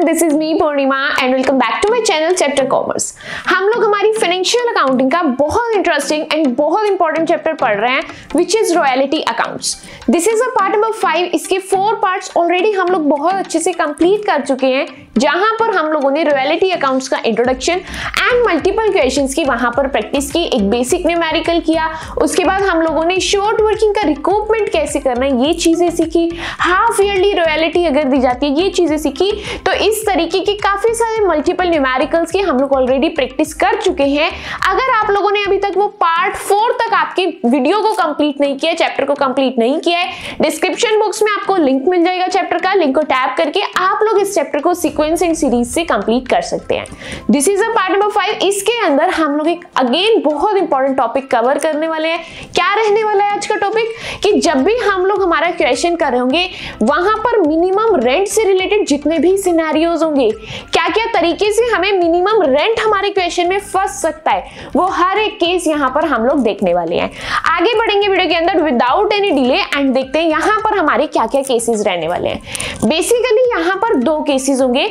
This is me Purnima and welcome back to my channel chapter commerce. हम लोग हमारी financial accounting का बहुत इंटरेस्टिंग एंड बहुत इंपॉर्टेंट चैप्टर पढ़ रहे हैं which is royalty accounts. This is a part number 5। इसके 4 पार्ट्स ऑलरेडी हम लोग बहुत अच्छे से कंप्लीट कर चुके हैं, जहां पर हम लोगों ने रॉयल्टी अकाउंट्स का इंट्रोडक्शन एंड मल्टीपल क्वेश्चंस की वहां पर प्रैक्टिस की, एक बेसिक न्यूमेरिकल किया। उसके बाद हम लोगों ने शॉर्ट वर्किंग का रिकूपमेंट कैसे करना है ये चीजें सीखी, हाफ ईयरली रॉयल्टी अगर दी जाती है ये चीजें सीखी। तो इस तरीके की काफी सारे मल्टीपल न्यूमेरिकल्स की हम लोग ऑलरेडी प्रैक्टिस कर चुके हैं। अगर आप लोगों ने अभी तक वो पार्ट 4 तक आपकी वीडियो को कंप्लीट नहीं किया, चैप्टर को कंप्लीट नहीं किया है, डिस्क्रिप्शन बॉक्स में आपको लिंक मिल जाएगा चैप्टर का। लिंक को टैप करके आप लोग इस चैप्टर को सीक्वेंस एंड सीरीज से कंप्लीट कर सकते हैं। This is a part number 5। इसके अंदर हम लोग एक अगेन बहुत इंपॉर्टेंट टॉपिक कवर करने वाले हैं। क्या रहने वाला है आज का टॉपिक कि जब भी हम लोग हमारा क्वेश्चन कर रहे होंगे वहां पर मिनिमम रेंट से रिलेटेड जितने भी सिनेरियोज होंगे, क्या क्या तरीके से हमें मिनिमम रेंट हमारे क्वेश्चन में फंस सकता है, वो हर एक केस यहां पर हम लोग देखने वाले हैं। आगे बढ़ेंगे वीडियो के अंदर विदाउट एनी डिले एंड देखते हैं यहां पर हमारे क्या क्या केसेस रहने वाले हैं। बेसिकली यहां पर 2 केसेस होंगे।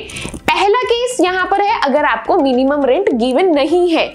पहला केस यहां पर है अगर आपको मिनिमम रेंट गिवन नहीं है।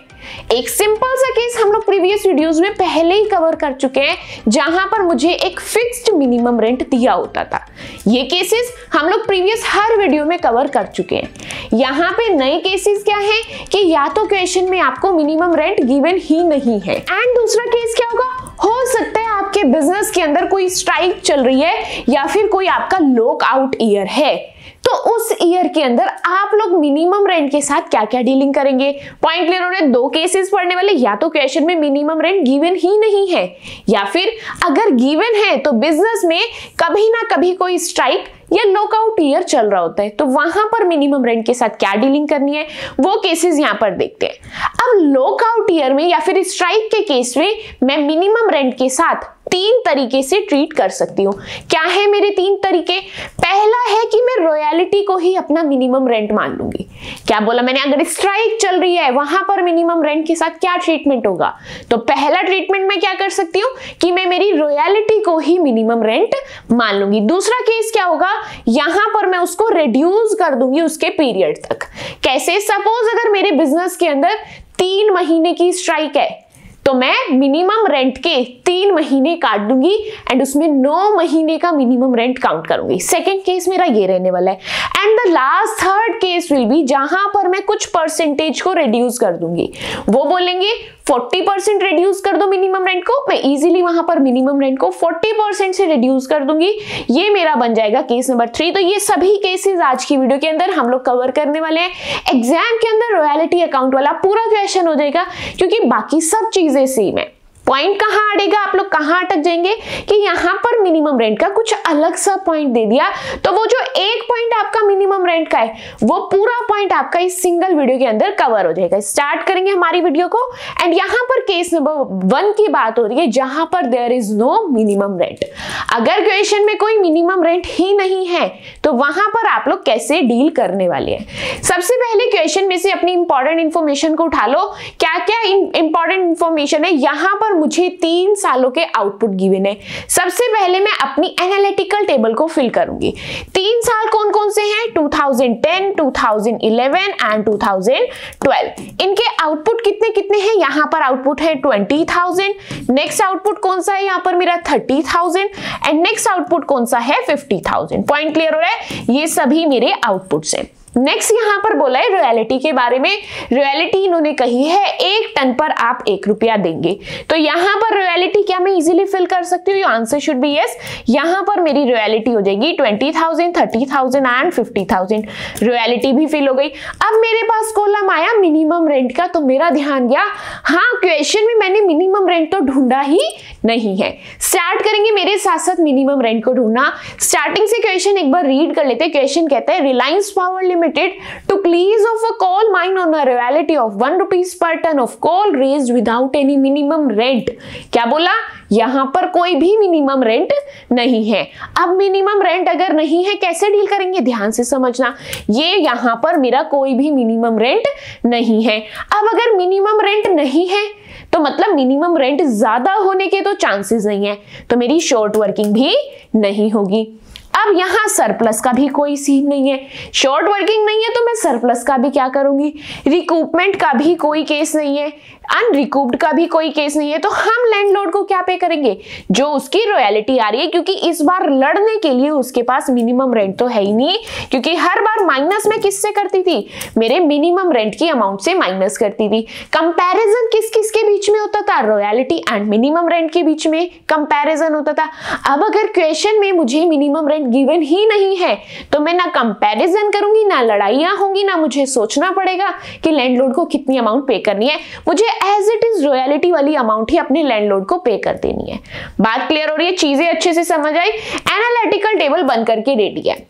एक सिंपल सा केस हम लोग प्रीवियस वीडियोस में पहले ही कवर कर चुके हैं, जहां पर मुझे एक फिक्स्ड मिनिमम रेंट दिया होता था। ये केसेस हम लोग प्रीवियस हर वीडियो में कवर कर चुके हैं। यहां पे नए केसेस क्या है कि या तो क्वेश्चन में आपको मिनिमम रेंट गिवन ही नहीं है, एंड दूसरा केस क्या होगा, हो सकता है आपके बिजनेस के अंदर कोई स्ट्राइक चल रही है या फिर कोई आपका लॉक आउट ईयर है, तो उस ईयर के अंदर आप लोग मिनिमम रेंट के साथ क्या क्या डीलिंग करेंगे। पॉइंट क्लियर हो रहे हैं। 2 केसेस पढ़ने वाले, या तो क्वेश्चन में मिनिमम रेंट गिवन ही नहीं है, या फिर अगर गिवन है तो बिजनेस में कभी ना कभी कोई स्ट्राइक या लॉकआउट ईयर चल रहा होता है, तो वहां पर मिनिमम रेंट के साथ क्या डीलिंग करनी है वो केसेस यहां पर देखते हैं। अब लॉकआउट ईयर में या फिर स्ट्राइक के केस में मैं मिनिमम रेंट के साथ 3 तरीके से ट्रीट कर सकती हूँ। क्या है मेरे 3 तरीके? पहला है कि मैं रॉयल्टी को ही अपना मिनिमम रेंट मान लूंगी। क्या बोला मैंने? अगर स्ट्राइक चल रही है वहां पर मिनिमम रेंट के साथ क्या ट्रीटमेंट होगा, तो पहला ट्रीटमेंट मैं क्या कर सकती हूँ कि मैं मेरी रॉयल्टी को ही मिनिमम रेंट मान लूंगी। दूसरा केस क्या होगा, यहां पर मैं उसको रिड्यूस कर दूंगी उसके पीरियड तक। कैसे? सपोज अगर मेरे बिजनेस के अंदर 3 महीने की स्ट्राइक है तो मैं मिनिमम रेंट के 3 महीने काट दूंगी एंड उसमें 9 महीने का मिनिमम रेंट काउंट करूंगी। सेकंड केस मेरा ये रहने वाला है। And the last third case will be जहां पर मैं कुछ परसेंटेज को रिड्यूस कर दूंगी। वो बोलेंगे 40% रिड्यूस कर दो मिनिमम रेंट को, मैं इजीली वहां पर मिनिमम रेंट को 40% से रिड्यूस कर दूंगी। ये मेरा बन जाएगा केस नंबर 3। तो ये सभी केसेस आज की वीडियो के अंदर हम लोग कवर करने वाले हैं। एग्जाम के अंदर रॉयल्टी अकाउंट वाला पूरा क्वेश्चन हो जाएगा, क्योंकि बाकी सब चीजें सेम है। पॉइंट कहां अड़ेगा, आप लोग कहां अटक जाएंगे कि यहां पर मिनिमम रेंट का कुछ अलग सा पॉइंट दे दिया, तो वो जो एक पॉइंट आपका मिनिमम रेंट का है वो पूरा पॉइंट आपका इस सिंगल वीडियो के अंदर कवर हो जाएगा। स्टार्ट करेंगे हमारी वीडियो को एंड यहां पर केस नंबर 1 की बात हो रही है, जहां पर there is no minimum rent. अगर क्वेश्चन में कोई मिनिमम रेंट ही नहीं है तो वहां पर आप लोग कैसे डील करने वाले हैं। सबसे पहले क्वेश्चन में से अपनी इंपॉर्टेंट इंफॉर्मेशन को उठा लो। क्या क्या इंपॉर्टेंट इंफॉर्मेशन है? यहां पर मुझे 3 सालों के आउटपुट गिवन है। सबसे पहले मैं अपनी एनालिटिकल टेबल को फिल करूंगी। 3 साल कौन कौन से हैं? 2010, 2011 एंड 2012। इनके आउटपुट कितने कितने हैं? यहां पर आउटपुट है 20,000। नेक्स्ट आउटपुट कौन सा है? यहां पर मेरा 30,000 एंड नेक्स्ट आउटपुट कौन सा है? 50,000। पॉइंट क्लियर हो रहा है? ये सभी मेरे आउटपुट्स हैं। नेक्स्ट यहां पर बोला है रॉयल्टी के बारे में। रॉयल्टी इन्होंने कही है 1 टन पर आप 1 रुपया देंगे। तो यहां पर रॉयल्टी क्या मैं इजीली फिल कर सकती हूँ? Answer should be yes. यहां पर मेरी रॉयल्टी हो जाएगी 20,000, 30,000 एंड 50,000। रॉयल्टी भी फिल हो गई। अब मेरे पास कॉलम आया मिनिमम रेंट का, तो मेरा ध्यान गया हाँ क्वेश्चन में मैंने मिनिमम रेंट तो ढूंढा ही नहीं है। स्टार्ट करेंगे मेरे साथ साथ मिनिमम रेंट को ढूंढना। स्टार्टिंग से क्वेश्चन एक बार रीड कर लेते हैं। क्वेश्चन कहता है Reliance power Limited to lease of a coal mine on a royalty of 1 rupees per ton of coal raised without any minimum rent। क्या बोला? यहां पर कोई भी मिनिमम रेंट नहीं है। अब मिनिमम रेंट अगर नहीं है कैसे डील करेंगे? ध्यान से समझना। ये यहां पर मेरा कोई भी मिनिमम रेंट नहीं है। अब अगर मिनिमम रेंट नहीं है तो मतलब मिनिमम रेंट ज्यादा होने के तो चांसेस नहीं है, तो मेरी शॉर्ट वर्किंग भी नहीं होगी। अब यहाँ सरप्लस का भी कोई सीन नहीं है, शॉर्ट वर्किंग नहीं है, तो मैं सरप्लस का भी क्या करूंगी, रिकूपमेंट का भी कोई केस नहीं है, अनरिकूप्ड का भी कोई केस नहीं है, तो हम लैंडलॉर्ड को क्या पे करेंगे, जो उसकी रॉयल्टी आ रही है, क्योंकि इस बार लड़ने के लिए उसके पास मिनिमम रेंट तो है ही नहीं, क्योंकि हर बार माइनस में किससे करती थी, मेरे मिनिमम रेंट की अमाउंट से माइनस करती थी। कंपैरिजन किस किस के बीच में होता था, रॉयल्टी एंड मिनिमम रेंट के बीच में कंपैरिजन होता था। अब अगर क्वेश्चन में मुझे मिनिमम रेंट गिवन ही नहीं है तो मैं ना कंपैरिजन करूंगी, ना लड़ाइयां होंगी, ना मुझे सोचना पड़ेगा कि लैंडलॉर्ड को कितनी अमाउंट पे करनी है, मुझे एज इट इज रॉयल्टी वाली अमाउंट ही अपने लैंडलॉर्ड को पे कर देनी है। बात क्लियर हो रही है, चीजें अच्छे से समझ आई, एनालिटिकल टेबल बन करके रेडी है।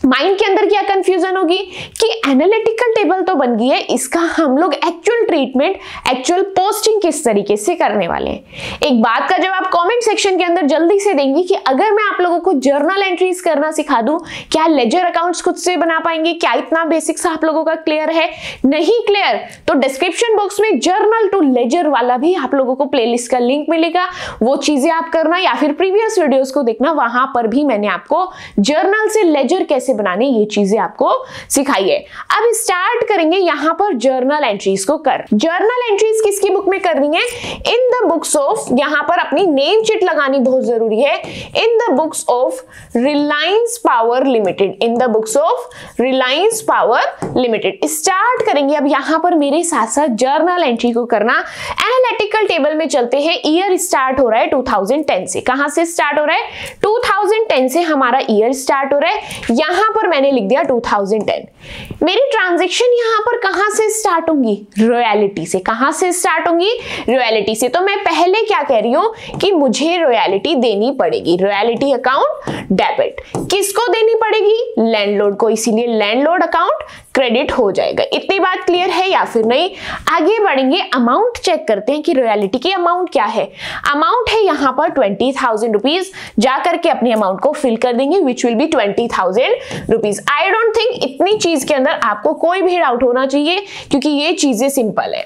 माइंड के अंदर क्या कंफ्यूजन होगी कि एनालिटिकल टेबल तो बन गई है, इसका हम लोग एक्चुअल ट्रीटमेंट, एक्चुअल पोस्टिंग किस तरीके से करने वाले हैं। एक बात का जवाब कमेंट सेक्शन के अंदर जल्दी से देंगे कि अगर मैं आप लोगों को जर्नल एंट्रीज करना सिखा दूं, क्या लेजर अकाउंट्स खुद से बना पाएंगे, क्या इतना बेसिक्स आप लोगों का क्लियर है? नहीं क्लियर तो डिस्क्रिप्शन बॉक्स में जर्नल टू लेजर वाला भी आप लोगों को प्लेलिस्ट का लिंक मिलेगा, वो चीजें आप करना, या फिर प्रीवियस वीडियोस को देखना, वहां पर भी मैंने आपको जर्नल से लेजर कैसे बनाने ये चीजें आपको सिखाई है। अब स्टार्ट करेंगे यहां पर जर्नल एंट्रीज को कर। जर्नल एंट्रीज किसकी बुक में करनी है, इन द बुक्स ऑफ, यहां पर अपनी नेम शीट लगानी बहुत जरूरी है, in the books of Reliance power limited, in the books of Reliance power limited. Start करेंगे अब यहां पर मेरे साथ साथ जर्नल एंट्री को करना। एनालिटिकल टेबल में चलते हैं, ईयर स्टार्ट हो रहा है 2010 से। कहां से स्टार्ट हो रहा है, 2010 से हमारा ईयर स्टार्ट हो रहा है, यहां पर मैंने लिख दिया 2010। मेरी ट्रांजैक्शन यहां पर कहां से स्टार्ट होंगी, रॉयल्टी से। कहां से स्टार्ट होंगी, रॉयल्टी से। तो मैं पहले क्या कह रही हूं कि मुझे रॉयल्टी देनी पड़ेगी, रॉयल्टी अकाउंट डेबिट। किसको देनी पड़ेगी, लैंडलॉर्ड को, इसीलिए लैंडलॉर्ड अकाउंट क्रेडिट हो जाएगा। इतनी बात क्लियर है या फिर नहीं? आगे बढ़ेंगे, अमाउंट चेक करते हैं कि रॉयल्टी की अमाउंट क्या है। अमाउंट है यहां पर 20,000 रुपीज, जाकर के अपनी अमाउंट को फिल कर देंगे, which will be 20,000 rupees. I don't think इतनी चीज के अंदर आपको कोई भी डाउट होना चाहिए, क्योंकि ये चीजें सिंपल है।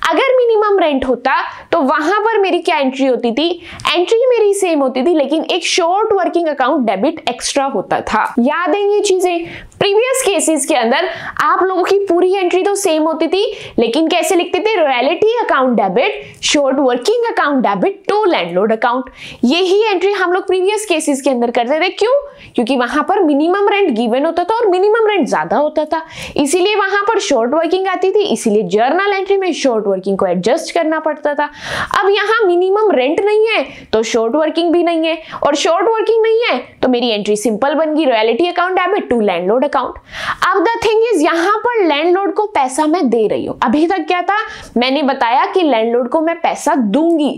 अगर मिनिमम रेंट होता तो वहां पर मेरी क्या एंट्री होती थी, एंट्री मेरी सेम होती थी, लेकिन एक short working account debit extra होता था। याद है ये चीजें? प्रीवियस केसेस के अंदर आप लोगों की पूरी एंट्री तो सेम होती थी, लेकिन कैसे लिखते थे, royalty account debit, short working account debit to landlord account. यही एंट्री हम लोग प्रीवियस केसेस के अंदर करते थे। क्यों? क्योंकि वहां पर मिनिमम रेंट गिवन होता था और मिनिमम रेंट ज्यादा होता था, इसीलिए वहां पर शॉर्ट वर्किंग आती थी, इसीलिए जर्नल एंट्री में शॉर्ट वर्किंग को एडजस्ट करना पड़ता था। अब यहां मिनिमम रेंट नहीं है तो शॉर्ट वर्किंग भी नहीं है, और शॉर्ट वर्किंग नहीं है तो मेरी एंट्री सिंपल बन गई, royalty account debit to landlord account. अब द थिंग इज, यहां पर लैंडलॉर्ड को पैसा मैं दे रही हूं। अभी तक क्या था, मैंने बताया कि लैंडलॉर्ड को मैं पैसा दूंगी,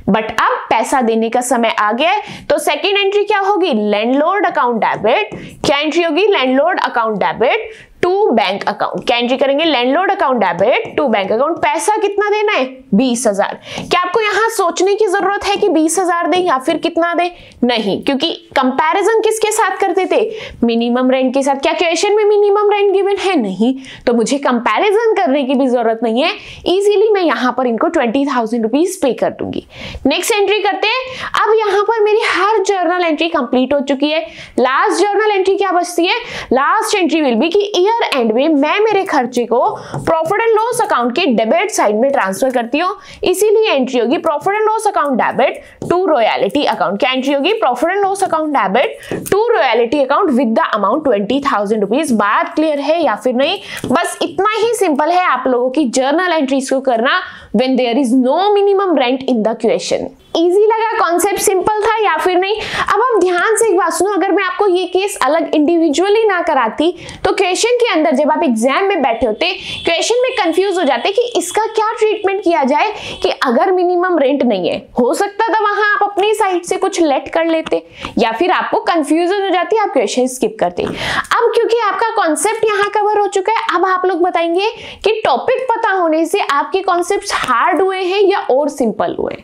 बट अब पैसा देने का समय आ गया है, तो सेकेंड एंट्री क्या होगी, लैंडलॉर्ड अकाउंट डेबिट। क्या एंट्री होगी, landlord account debit to bank account. क्या एंट्री करेंगे, landlord account debit to bank account. पैसा कितना देना है, 20,000। क्या आपको यहां सोचने की जरूरत है कि 20,000 दे या फिर कितना दे? नहीं, क्योंकि कंपैरिजन किसके साथ करते थे, मिनिमम रेंट के साथ। क्या क्वेश्चन में मिनिमम रेंट गिवन है? नहीं, तो मुझे कंपैरिजन करने की भी जरूरत नहीं है, इजीली मैं यहां पर इनको 20,000 रुपीज पे कर दूंगी। नेक्स्ट एंट्री करते हैं। अब यहां पर मेरी हर जर्नल एंट्री कंप्लीट हो चुकी है। लास्ट जर्नल एंट्री क्या बचती है, लास्ट एंट्री विल बी कि ईयर एंड में मैं मेरे खर्चे को प्रॉफिट एंड लॉस अकाउंट के डेबिट साइड में ट्रांसफर करती हूं, इसीलिए एंट्री होगी profit and loss account debit to royalty account. क्या एंट्री होगी, profit and loss account debit to royalty account with the amount 20,000 rupees. बात क्लियर है या फिर नहीं? बस इतना ही सिंपल है आप लोगों की जर्नल एंट्रीज को करना when there is no minimum rent in the question। Easy लगा, कॉन्सेप्ट सिंपल था या फिर नहीं? अब आप ध्यान से एक बात सुनो, अगर मैं आपको ये केस अलग इंडिविजुअली ना कराती तो क्वेश्चन के अंदर जब आप एग्जाम में बैठे होते, क्वेश्चन में कंफ्यूज हो जाते कि इसका क्या ट्रीटमेंट किया जाए, कि अगर मिनिमम रेंट नहीं है, हो सकता था वहां आप अपनी साइड से कुछ लेट कर लेते, या फिर आपको कंफ्यूजन हो जाती, आप क्वेश्चन स्किप करते। अब क्योंकि आपका कॉन्सेप्ट यहाँ कवर हो चुका है, अब आप लोग बताएंगे कि टॉपिक पता होने से आपके कॉन्सेप्ट्स हार्ड हुए हैं या और सिंपल हुए?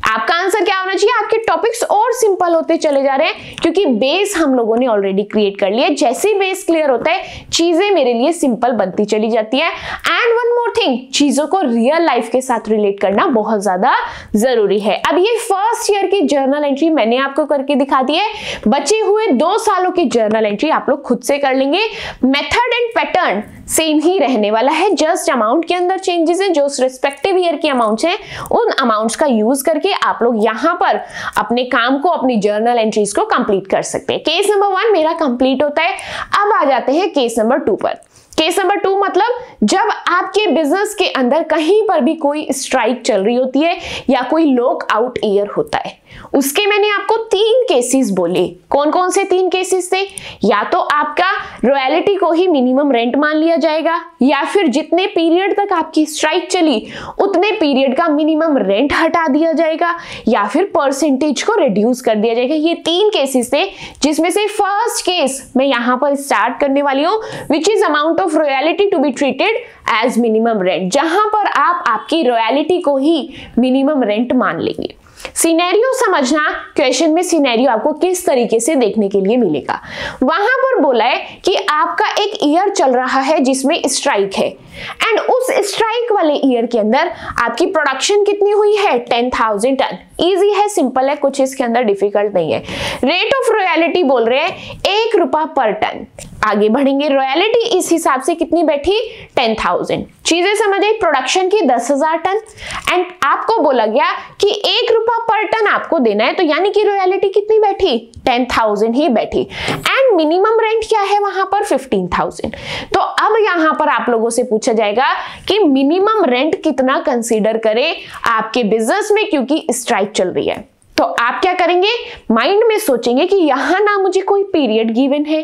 आपका आंसर क्या होना चाहिए? आपके टॉपिक्स और सिंपल होते चले जा रहे हैं, क्योंकि बेस हम लोगों ने ऑलरेडी क्रिएट कर लिया। जैसे ही बेस क्लियर होता है, चीजें मेरे लिए सिंपल बनती चली जाती है। एंड वन मोर थिंग, चीजों को रियल लाइफ के साथ रिलेट करना बहुत ज्यादा जरूरी है। अब ये फर्स्ट ईयर की जर्नल एंट्री मैंने आपको करके दिखा दी है। बचे हुए 2 सालों की जर्नल एंट्री आप लोग खुद से कर लेंगे। मेथड एंड पैटर्न सेम ही रहने वाला है, जस्ट अमाउंट के अंदर चेंजेस हैं। जो रिस्पेक्टिव ईयर के अमाउंट्स हैं, उन अमाउंट्स का यूज करके आप लोग यहां पर अपने काम को, अपनी जर्नल एंट्रीज को कंप्लीट कर सकते हैं। केस नंबर 1 मेरा कंप्लीट होता है। अब आ जाते हैं केस नंबर 2 पर। केस नंबर 2 मतलब जब आपके बिजनेस के अंदर कहीं पर भी कोई स्ट्राइक चल रही होती है या कोई लॉक आउट ईयर होता है। उसके मैंने आपको 3 केसेस बोले। कौन कौन से 3 केसेस थे? या तो आपका रॉयल्टी को ही मिनिमम रेंट मान लिया जाएगा, या फिर जितने पीरियड तक आपकी स्ट्राइक चली उतने पीरियड का मिनिमम रेंट हटा दिया जाएगा, या फिर परसेंटेज को रिड्यूस कर दिया जाएगा। ये 3 केसेस थे, जिसमें से फर्स्ट केस मैं यहां पर स्टार्ट करने वाली हूं, which is amount of royalty to be treated as minimum rent, जहां पर आप आपकी रॉयल्टी को ही मिनिमम रेंट मान लेंगे। सिनेरियो समझना, क्वेश्चन में सिनेरियो आपको किस तरीके से देखने के लिए मिलेगा। वहां पर बोला है कि आपका एक ईयर चल रहा है जिसमें स्ट्राइक है, एंड उस स्ट्राइक वाले ईयर के अंदर आपकी प्रोडक्शन कितनी हुई है? 10,000 टन। इजी है, सिंपल है, कुछ इसके अंदर डिफिकल्ट नहीं है। रेट ऑफ रॉयल्टी बोल रहे हैं 1 रुपया पर टन। आगे बढ़ेंगे, रॉयल्टी इस हिसाब से कितनी बैठी? 10,000। चीजें समझ आई? प्रोडक्शन की 10,000 टन, एंड आपको बोला गया कि 1 रुपया पर टन आपको देना है, तो यानी कि रॉयल्टी कितनी बैठी? 10,000 ही बैठी। एंड मिनिमम रेंट क्या है वहां पर? 15,000। तो अब यहां पर आप लोगों से पूछा जाएगा कि मिनिमम रेंट कितना कंसीडर करें आपके बिजनेस में, क्योंकि स्ट्राइक चल रही है। तो आप क्या करेंगे? माइंड में सोचेंगे कि यहां ना मुझे कोई पीरियड गिवन है,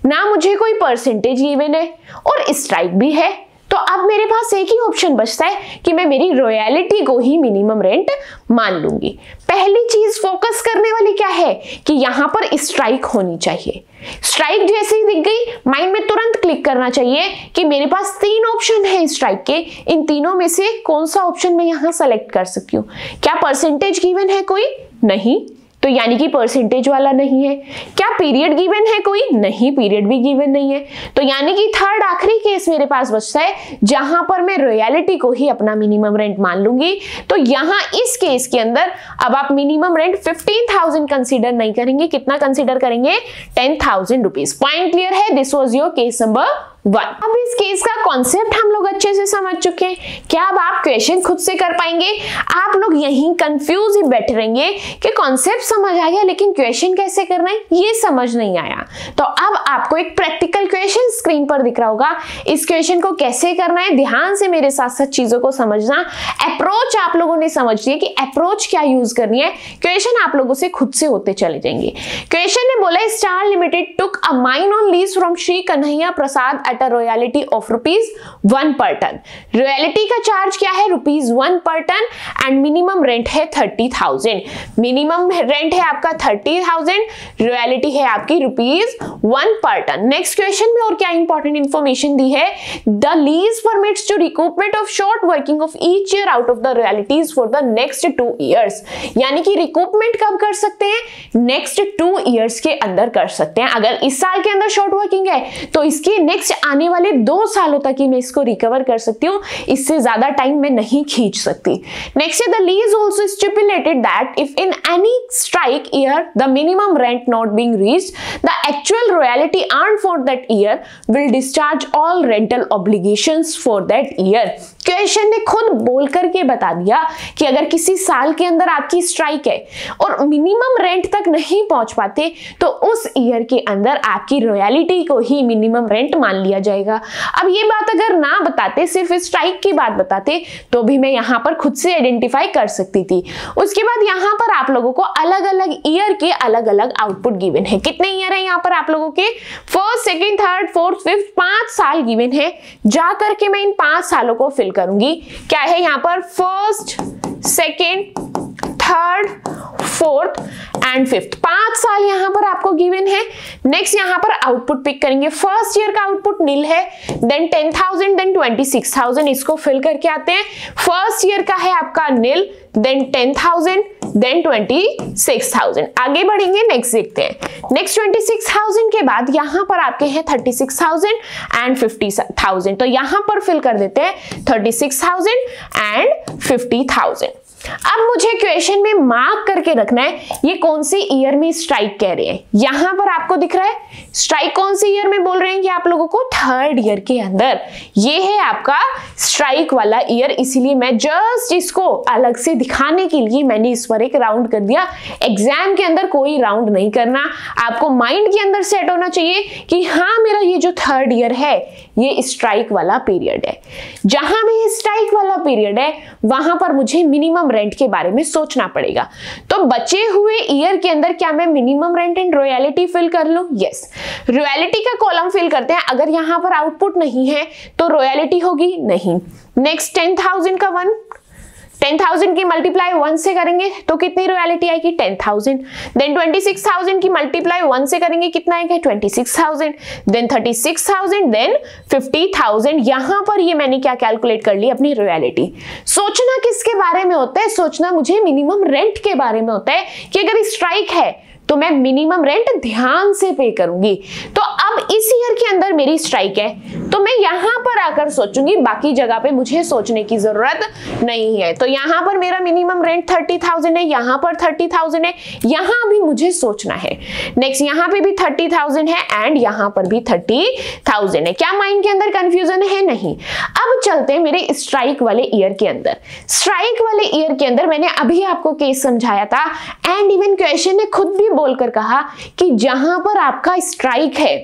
ना मुझे कोई परसेंटेज गिवन है, और स्ट्राइक भी है। तो अब मेरे पास एक ही ऑप्शन बचता है कि मैं मेरी रॉयल्टी को ही मिनिमम रेंट मान लूंगी। पहली चीज फोकस करने वाली क्या है कि यहां पर स्ट्राइक होनी चाहिए। स्ट्राइक जैसे ही दिख गई, माइंड में तुरंत क्लिक करना चाहिए कि मेरे पास 3 ऑप्शन है स्ट्राइक के, इन तीनों में से कौन सा ऑप्शन मैं यहां सेलेक्ट कर सकती हूँ। क्या परसेंटेज गिवन है? कोई नहीं, तो यानी कि परसेंटेज वाला नहीं है। क्या पीरियड गिवन है? कोई नहीं, पीरियड भी गिवन नहीं है। तो यानी कि थर्ड आखिरी केस मेरे पास बचता है, जहां पर मैं रॉयल्टी को ही अपना मिनिमम रेंट मान लूंगी। तो यहां इस केस के अंदर अब आप मिनिमम रेंट 15,000 कंसीडर नहीं करेंगे। कितना कंसीडर करेंगे? 10,000 रुपीज। पॉइंट क्लियर है? This was your case number 1। अब इस केस का कॉन्सेप्ट हम लोग अच्छे से समझ चुके हैं। क्या अब आप क्वेश्चन खुद से कर पाएंगे? आप लोग यहीं कंफ्यूज ही बैठे रहेंगे कि कॉन्सेप्ट समझ आ गया, लेकिन क्वेश्चन कैसे करना है ये समझ नहीं आया। तो अब आपको एक प्रैक्टिकल क्वेश्चन स्क्रीन पर दिख रहा होगा। इस क्वेश्चन को कैसे करना है, ध्यान से मेरे साथ साथ चीजों को समझना। अप्रोच आप लोगों ने समझ लिया कि अप्रोच क्या यूज करनी है, क्वेश्चन आप लोगों से खुद से होते चले जाएंगे। क्वेश्चन ने बोला star limited took a mine on lease from Shri Kanhaiya Prasad at a royalty of ₹1 per ton। Royalty का चार्ज क्या है? ₹1 पर टन, एंड मिनिमम रेंट है 30,000। मिनिमम रेंट है आपका 30,000, रॉयल्टी है आपकी ₹1 पर टन। नेक्स्ट क्वेश्चन में और क्या इंपॉर्टेंट इंफॉर्मेशन दी है? The lease permits to recoupment of short working of each year out of the royalties for the next 2 years. यानी कि रिकूपमेंट कब कर सकते हैं? नेक्स्ट 2 ईयर्स के अंदर कर सकते हैं। अगर इस साल के अंदर शॉर्ट वर्किंग है तो इसके नेक्स्ट आने वाले 2 सालों तक ही मैं इसको रिकवर कर सकती हूँ, इससे ज्यादा टाइम मैं नहीं खींच सकती। नेक्स्ट है the lease also stipulated that if in any strike year the minimum rent not being reached the actual royalty earned for that year will discharge all rental obligations for that year. Question ने खुद बोल करके बता दिया कि अगर किसी साल के अंदर आपकी स्ट्राइक है और मिनिमम रेंट तक नहीं पहुंच पाते, तो उस ईयर के अंदर आपकी रॉयल्टी को ही मिनिमम रेंट मान लिया जाएगा। अब ये बात अगर ना बताते, सिर्फ स्ट्राइक की बात बताते, तो भी मैं यहां पर खुद से आइडेंटिफाई कर सकती थी। उसके बाद यहां पर आप लोगों को अलग अलग ईयर के अलग अलग आउटपुट गिवन है। कितने ईयर है यहां पर आप लोगों के? 1st, 2nd, 3rd, 4th, 5th, 5 साल गिवन है। जा करके मैं इन 5 सालों को फिल करूंगी। क्या है यहां पर? 1st, 2nd, 3rd, 4th and 5th, 5 साल यहां पर आपको गिवन है। नेक्स्ट यहां पर आउटपुट पिक करेंगे। फर्स्ट ईयर का आउटपुट नील है, देन 10,000, देन 26,000, इसको फिल करके आते हैं। फर्स्ट ईयर का है आपका नील, देन 10,000, देन 26,000। आगे बढ़ेंगे, नेक्स्ट देखते हैं। नेक्स्ट 26,000 के बाद यहां पर आपके हैं 36,000 एंड 50,000, तो यहां पर फिल कर देते हैं 36,000 एंड 50,000। अब मुझे क्वेश्चन में मार्क करके रखना है ये कौन सी ईयर में स्ट्राइक कह रहे हैं। यहां पर आपको दिख रहा है स्ट्राइक कौन सी ईयर में बोल रहे हैं कि आप लोगों को 3rd ईयर के अंदर। ये है आपका स्ट्राइक वाला ईयर, इसीलिए मैं जस्ट इसको अलग से दिखाने के लिए मैंने इस पर एक राउंड कर दिया। एग्जाम के अंदर कोई राउंड नहीं करना, आपको माइंड के अंदर सेट होना चाहिए कि हाँ मेरा ये जो 3rd ईयर है ये स्ट्राइक वाला पीरियड है। जहां भी स्ट्राइक वाला पीरियड है वहां पर मुझे मिनिमम रेंट के बारे में सोचना पड़ेगा। तो बचे हुए ईयर के अंदर क्या मैं minimum rent and royalty fill कर लूं? यस, रॉयल्टी का कॉलम फिल करते हैं। अगर यहां पर आउटपुट नहीं है तो रॉयल्टी होगी नहीं। नेक्स्ट 10,000 का 1, 10,000 की मल्टीप्लाई 1 से करेंगे तो कितनी रॉयल्टी आएगी? 10,000। देन 26,000 की मल्टीप्लाई 1 से करेंगे कितना आएगा? 26,000। Then 36,000, then 50,000। यहां पर ये मैंने क्या कैलकुलेट कर ली? अपनी रॉयल्टी। सोचना किसके बारे में होता है? सोचना मुझे मिनिमम रेंट के बारे में होता है कि अगर स्ट्राइक है तो मैं मिनिमम रेंट ध्यान से पे करूंगी। तो अब इस ईयर के अंदर मेरी स्ट्राइक है तो मैं यहां पर आकर सोचूंगी, बाकी जगह पे मुझे सोचने की जरूरत नहीं है। तो यहां पर मेरा मिनिमम रेंट 30,000 है, यहां पर 30,000 है, यहां भी मुझे सोचना है। नेक्स्ट यहां पे भी 30,000 है एंड यहां पर भी 30,000 है। क्या माइंड के अंदर कंफ्यूजन है? नहीं। अब चलते हैं मेरे स्ट्राइक वाले ईयर के अंदर। स्ट्राइक वाले ईयर के अंदर मैंने अभी आपको केस समझाया था एंड इवन क्वेश्चन ने खुद भी बोलकर कहा कि जहां पर आपका स्ट्राइक है,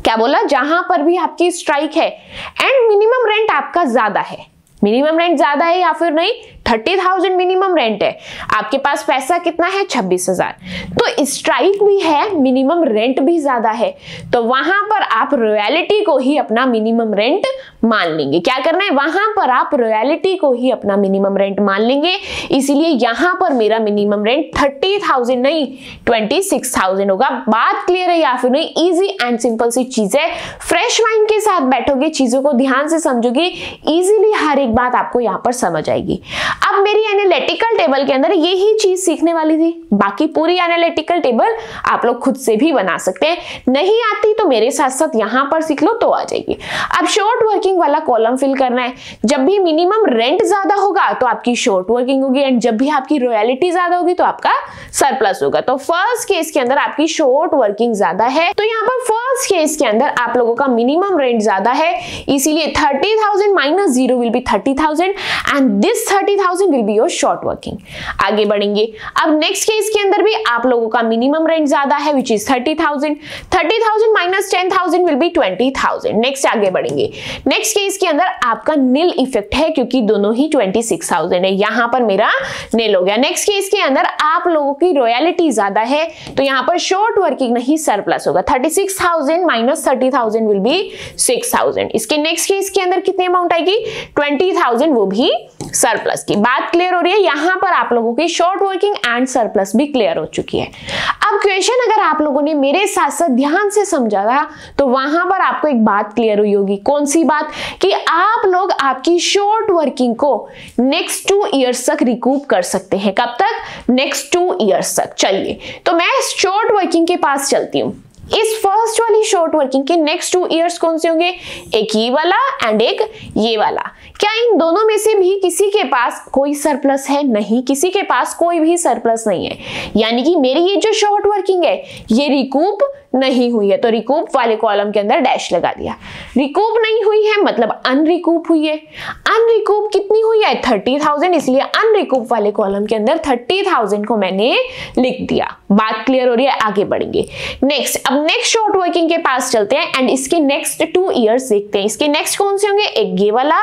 क्या बोला? जहां पर भी आपकी स्ट्राइक है एंड मिनिमम रेंट आपका ज्यादा है। मिनिमम रेंट ज्यादा है या फिर नहीं? 30,000 मिनिमम रेंट है, आपके पास पैसा कितना है? 26,000। तो स्ट्राइक भी है, मिनिमम रेंट भी ज्यादा है, तो वहां पर आप रॉयल्टी को ही अपना मिनिमम रेंट मान लेंगे। क्या करना है? वहां पर आप रॉयल्टी को ही अपना मिनिमम रेंट मान लेंगे। इसीलिए यहां पर मेरा मिनिमम रेंट 30,000 नहीं 26,000 होगा। बात क्लियर है या फिर नहीं? इजी एंड सिंपल सी चीज है। फ्रेश माइंड के साथ बैठोगे, चीजों को ध्यान से समझोगे, इजीली हर एक बात आपको यहां पर समझ आएगी। अब मेरी एनालिटिकल टेबल के अंदर यही चीज सीखने वाली थी। बाकी पूरी एनालिटिकल टेबल आप लोग खुद से भी बना सकते हैं, नहीं आती तो मेरे साथ साथ यहां पर सीख लो तो आ जाएगी। अब शॉर्ट वर्किंग वाला कॉलम फिल करना है। जब भी मिनिमम रेंट ज्यादा होगा तो आपकी शॉर्ट वर्किंग होगी एंड जब भी आपकी रॉयल्टी ज्यादा होगी तो आपका सरप्लस होगा। तो फर्स्ट केस के अंदर आपकी शॉर्ट वर्किंग ज्यादा है, तो यहाँ पर फर्स्ट केस के अंदर आप लोगों का मिनिमम रेंट ज्यादा है, इसीलिए 30,000 minus 0 will be 30,000 and this 30,000 will be your short working. आगे बढ़ेंगे। अब नेक्स्ट केस के अंदर भी आप लोगों का मिनिमम रेंट ज्यादा है which is 30,000। 30,000 minus 10,000 will be 20,000। Next आगे बढ़ेंगे। नेक्स्ट केस के अंदर आपका नील इफेक्ट है क्योंकि दोनों ही 26,000 है, यहां पर मेरा नील हो गया। नेक्स्ट केस के अंदर आप लोगों की रॉयल्टी ज्यादा है तो यहां पर शॉर्ट वर्किंग नहीं सरप्लस होगा। 36,000 माइनस 30,000 विल बी 6,000। इसके नेक्स्ट केस के अंदर कितनी अमाउंट आएगी? 20,000, वो भी सरप्लस की। बात क्लियर हो रही है? यहां पर आप लोगों की शॉर्ट वर्किंग एंड सरप्लस भी क्लियर हो चुकी है। अब क्वेश्चन अगर आप लोगों ने मेरे साथ साथ ध्यान से समझा था तो वहां पर आपको एक बात क्लियर हुई होगी। कौन सी बात? कि आप लोग आपकी शॉर्ट वर्किंग को नेक्स्ट 2 ईयर्स तक रिकूप कर सकते हैं। कब तक? नेक्स्ट 2 ईयर्स तक। चलिए तो मैं शॉर्ट वर्किंग के पास चलती हूं। इस फर्स्ट वाली शॉर्ट वर्किंग के नेक्स्ट 2 ईयर्स कौन से होंगे? एक ये वाला एंड एक ये वाला। क्या इन दोनों में से भी किसी के पास कोई सरप्लस है? नहीं, किसी के पास कोई भी सरप्लस नहीं है, यानी कि मेरी ये जो शॉर्ट वर्किंग है ये रिकूप नहीं हुई है, तो रिकूप वाले कॉलम के अंदर डैश लगा दिया। रिकूप नहीं हुई है मतलब अनरिकूप हुई है। अनरिकूप कितनी हुई है? 30,000, इसलिए अनरिकूप वाले कॉलम के अंदर 30,000 को मैंने लिख दिया। बात क्लियर हो रही है? आगे बढ़ेंगे। नेक्स्ट, अब नेक्स्ट शॉर्ट वर्किंग के पास चलते हैं एंड इसके नेक्स्ट 2 ईयर्स देखते हैं। इसके नेक्स्ट कौन से होंगे? एक ये वाला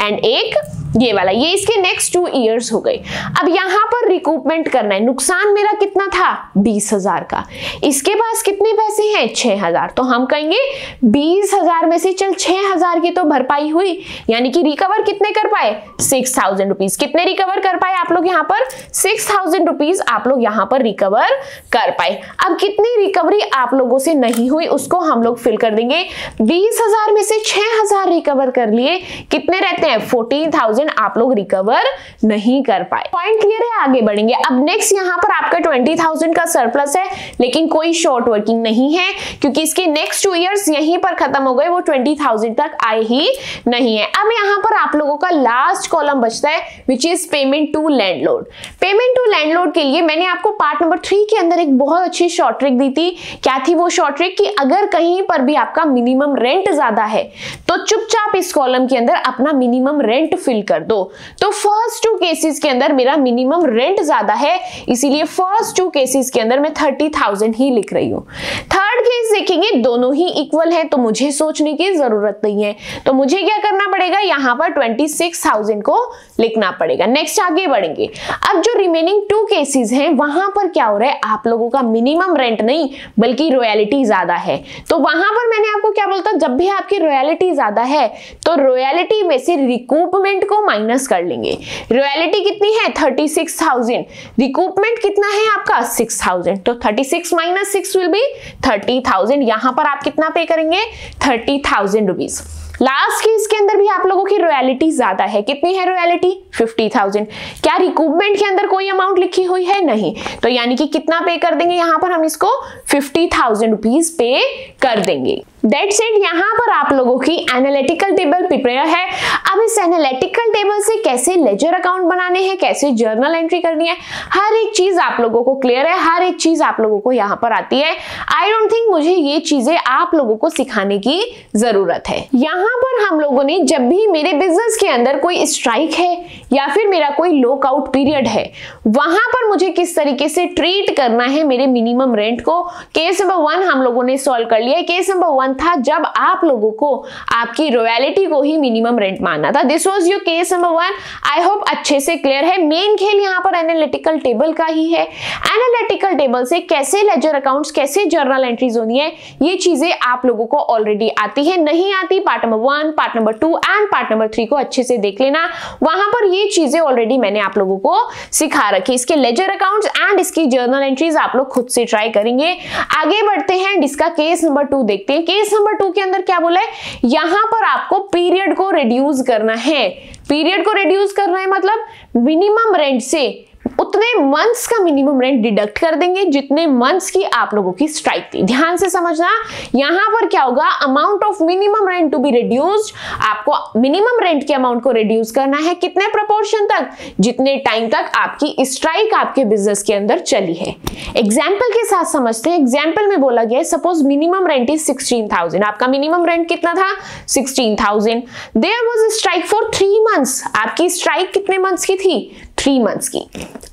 एंड एक ये वाला, ये इसके नेक्स्ट 2 इयर्स हो गए। अब यहां पर रिकूपमेंट करना है, नुकसान मेरा कितना था 20,000 का, इसके पास कितने पैसे हैं 6,000, तो हम कहेंगे 20,000 में से चल 6,000 की तो भरपाई हुई, यानी कि रिकवर कितने कर पाए 6,000 रुपीज। कितने रिकवर कर पाए आप लोग यहाँ पर 6,000 रुपीज आप लोग यहाँ पर रिकवर कर पाए। अब कितनी रिकवरी आप लोगों से नहीं हुई उसको हम लोग फिल कर देंगे। 20,000 में से 6,000 रिकवर कर लिए, कितने रहते हैं 14,000 आप लोग रिकवर नहीं कर पाए। पॉइंट क्लियर है, आगे बढ़ेंगे। अब नेक्स्ट यहाँ पर आपका 20,000 का सरप्लस है, लेकिन कोई शॉर्ट वर्किंग नहीं है क्योंकि इसके नेक्स्ट 2 इयर्स यहीं पर खत्म हो गए, वो 20,000 तक आए ही नहीं है। अब यहाँ पर आप लोगों का लास्ट कॉलम बचता है which is payment to landlord. Payment to landlord के लिए मैंने आपको पार्ट नंबर 3 के अंदर एक बहुत अच्छी शॉर्ट ट्रिक दी थी। क्या थी वो शॉर्ट ट्रिक कि अगर कहीं पर भी आपका मिनिमम रेंट ज्यादा है तो चुपचाप इस कॉलम के अंदर अपना मिनिमम रेंट फिल कर दो। तो फर्स्ट 2 केसेस के अंदर मेरा मिनिमम रेंट ज्यादा है, इसीलिए फर्स्ट 2 केसेस के अंदर मैं 30,000 ही लिख रही हूं। थर्ड केस देखेंगे दोनों ही इक्वल है तो मुझे सोचने की जरूरत नहीं है, तो मुझे क्या करना पड़ेगा यहां पर 26,000 को लिखना पड़ेगा। नेक्स्ट आगे बढ़ेंगे। अब जो रिमेनिंग 2 केसेस हैं वहां पर क्या हो रहा है, आप लोगों का मिनिमम रेंट नहीं बल्कि रॉयल्टी ज्यादा है। तो वहां पर मैंने आपको क्या बोलता, जब भी आपकी रॉयल्टी ज्यादा है तो रॉयल्टी में से रिकूपमेंट को माइनस कर लेंगे। रॉयल्टी कितनी है 36,000, रिकूपमेंट कितना है आपका 6,000, तो 36 माइनस 6 विल बी 30,000। यहां पर आप कितना पे करेंगे 30,000 रुपीज। लास्ट केस के अंदर भी आप लोगों की रॉयल्टी ज्यादा है, कितनी है रॉयल्टी 50,000। क्या रिकूपमेंट के अंदर कोई अमाउंट लिखी हुई है, नहीं, तो यानी कि कितना पे कर देंगे यहां पर हम इसको 50,000 रुपीज पे कर देंगे। That's it. यहां पर आप लोगों की एनालिटिकल टेबल प्रिपेयर है। अब इस एनालिटिकल टेबल से कैसे लेजर अकाउंट बनाने हैं, कैसे जर्नल एंट्री करनी है, हर एक चीज आप लोगों को क्लियर है, हर एक चीज आप लोगों को यहां पर आती है। आई डोंट थिंक मुझे ये चीजें आप लोगों को सिखाने की जरूरत है। यहां पर हम लोगों ने जब भी मेरे बिजनेस के अंदर कोई स्ट्राइक है या फिर मेरा कोई लॉकआउट पीरियड है, वहां पर मुझे किस तरीके से ट्रीट करना है मेरे मिनिमम रेंट को, केस नंबर 1 हम लोगों ने सॉल्व कर लिया है। केस नंबर 1 था जब आप लोगों को आपकी रॉयल्टी को ही मिनिमम रेंट मानना था। This was your case number 1। I hope अच्छे से क्लियर है। मेन खेल यहाँ पर एनालिटिकल टेबल का ही है। एनालिटिकल टेबल से कैसे लेजर अकाउंट्स, कैसे जर्नल एंट्रीज होनी है, ये चीजें आप लोगों को ऑलरेडी आती है। नहीं आती part number 1, part number 2 and part number 3 को अच्छे से देख लेना, वहां पर ये चीजें ऑलरेडी मैंने आप लोगों को सिखा रखी। इसके लेजर अकाउंट्स एंड इसकी जर्नल एंट्रीज आप लोग खुद से ट्राई करेंगे। आगे बढ़ते हैं, इसका केस नंबर 2 देखते हैं। केस नंबर 2 के अंदर क्या बोला है, यहां पर आपको पीरियड को रिड्यूस करना है। पीरियड को रिड्यूस करना है मतलब मिनिमम रेंट से उतने मंथ्स का मिनिमम रेंट डिडक्ट कर देंगे जितने मंथ्स की आप लोगों की स्ट्राइक थी। ध्यान से समझना, यहां पर क्या होगा, amount of minimum rent to be reduced, आपको मिनिमम रेंट के अमाउंट को रिड्यूस करना है कितने प्रोपोर्शन तक, जितने टाइम तक आपकी स्ट्राइक आपके बिजनेस के अंदर चली है। एग्जाम्पल के साथ समझते हैं। एग्जाम्पल में बोला गया है सपोज मिनिमम रेंट इज 16,000, आपका मिनिमम रेंट कितना था 16,000। There was a strike for 3 months, आपकी स्ट्राइक कितने मंथ्स की थी 3 मंथ्स की।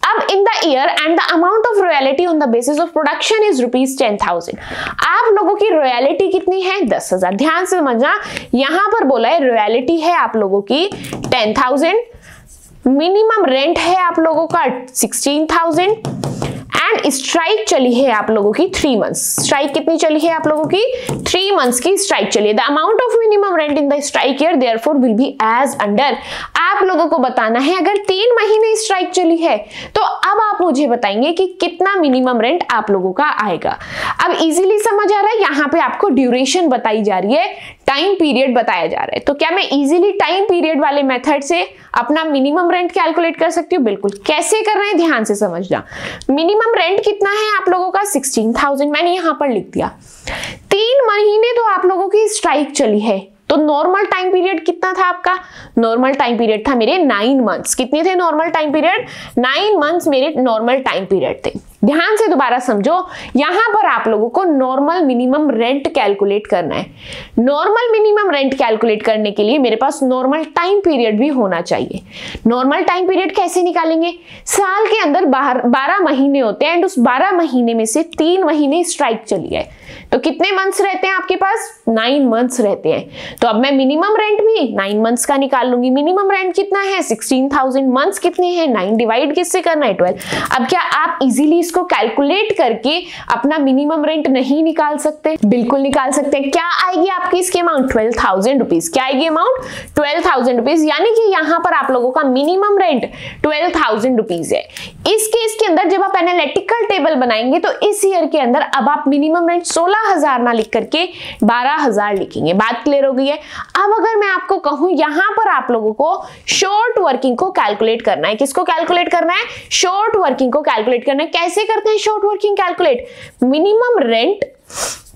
अब in the year end the amount of royalty on the basis of production is ₹10,000, आप लोगों की रॉयल्टी कितनी है 10,000। ध्यान से समझना, यहां पर बोला है रॉयल्टी है आप लोगों की 10,000, मिनिमम रेंट है आप लोगों का 16,000 एंड स्ट्राइक चली है आप लोगों की 3 मंथ्स। स्ट्राइक कितनी चली है आप लोगों की 3 मंथ्स की स्ट्राइक चली है। The amount of minimum rent in the strike year therefore will be as under. आप लोगों को बताना है अगर 3 महीने स्ट्राइक चली है तो अब आप मुझे बताएंगे कि कितना मिनिमम रेंट आप लोगों का आएगा। अब इजीली समझ आ रहा है, यहाँ पे आपको ड्यूरेशन बताई जा रही है, टाइम पीरियड बताया जा रहा है। तो क्या मैं इजीली टाइम पीरियड वाले मेथड से अपना मिनिमम रेंट कैलकुलेट कर सकती हूँ? बिल्कुल। कैसे कर रहे हैं ध्यान से समझना। मिनिमम रेंट कितना है आप लोगों का 16,000, मैंने यहां पर लिख दिया। 3 महीने तो आप लोगों की स्ट्राइक चली है, तो नॉर्मल टाइम पीरियड कितना था आपका, नॉर्मल टाइम पीरियड था मेरे 9 मंथ्स। कितने थे नॉर्मल टाइम पीरियड 9 मंथ्स मेरे नॉर्मल टाइम पीरियड थे। ध्यान से दोबारा समझो, यहां पर आप लोगों को नॉर्मल मिनिमम रेंट कैलकुलेट करना है। नॉर्मल मिनिमम रेंट कैलकुलेट करने के लिए मेरे पास नॉर्मल टाइम पीरियड भी होना चाहिए। नॉर्मल टाइम पीरियड कैसे निकालेंगे? साल के अंदर 12 महीने होते हैं एंड उस 12 महीने में से 3 महीने स्ट्राइक चली है, तो कितने मंथ्स रहते हैं आपके पास? 9 मंथ्स रहते हैं। तो अब मैं मिनिमम रेंट भी 9 मंथ्स का निकाल लूंगी। मिनिमम रेंट कितना है? 16,000। मंथ्स कितने हैं? 9 डिवाइड किससे करना है? 12। अब क्या आप इजीली इसको कैलकुलेट करके अपना मिनिमम रेंट नहीं निकाल सकते? बिल्कुल निकाल सकते हैं। क्या आएगी आपकी इसकी अमाउंट? 12,000 रुपीज। क्या आएगी अमाउंट? 12,000 रुपीज। यानी कि यहां पर आप लोगों का मिनिमम रेंट 12,000 रुपीज है। इस केस के अंदर जब आप एनालिटिकल टेबल बनाएंगे तो इस ईयर के अंदर अब आप मिनिमम रेंट 16,000 ना लिख करके 12,000 लिखेंगे। बात क्लियर हो गई है? अब अगर मैं आपको कहूं यहां पर आप लोगों को शॉर्ट वर्किंग को कैलकुलेट करना है। किसको कैलकुलेट करना है? शॉर्ट वर्किंग को कैलकुलेट करना है। कैसे करते हैं short working calculate? Minimum rent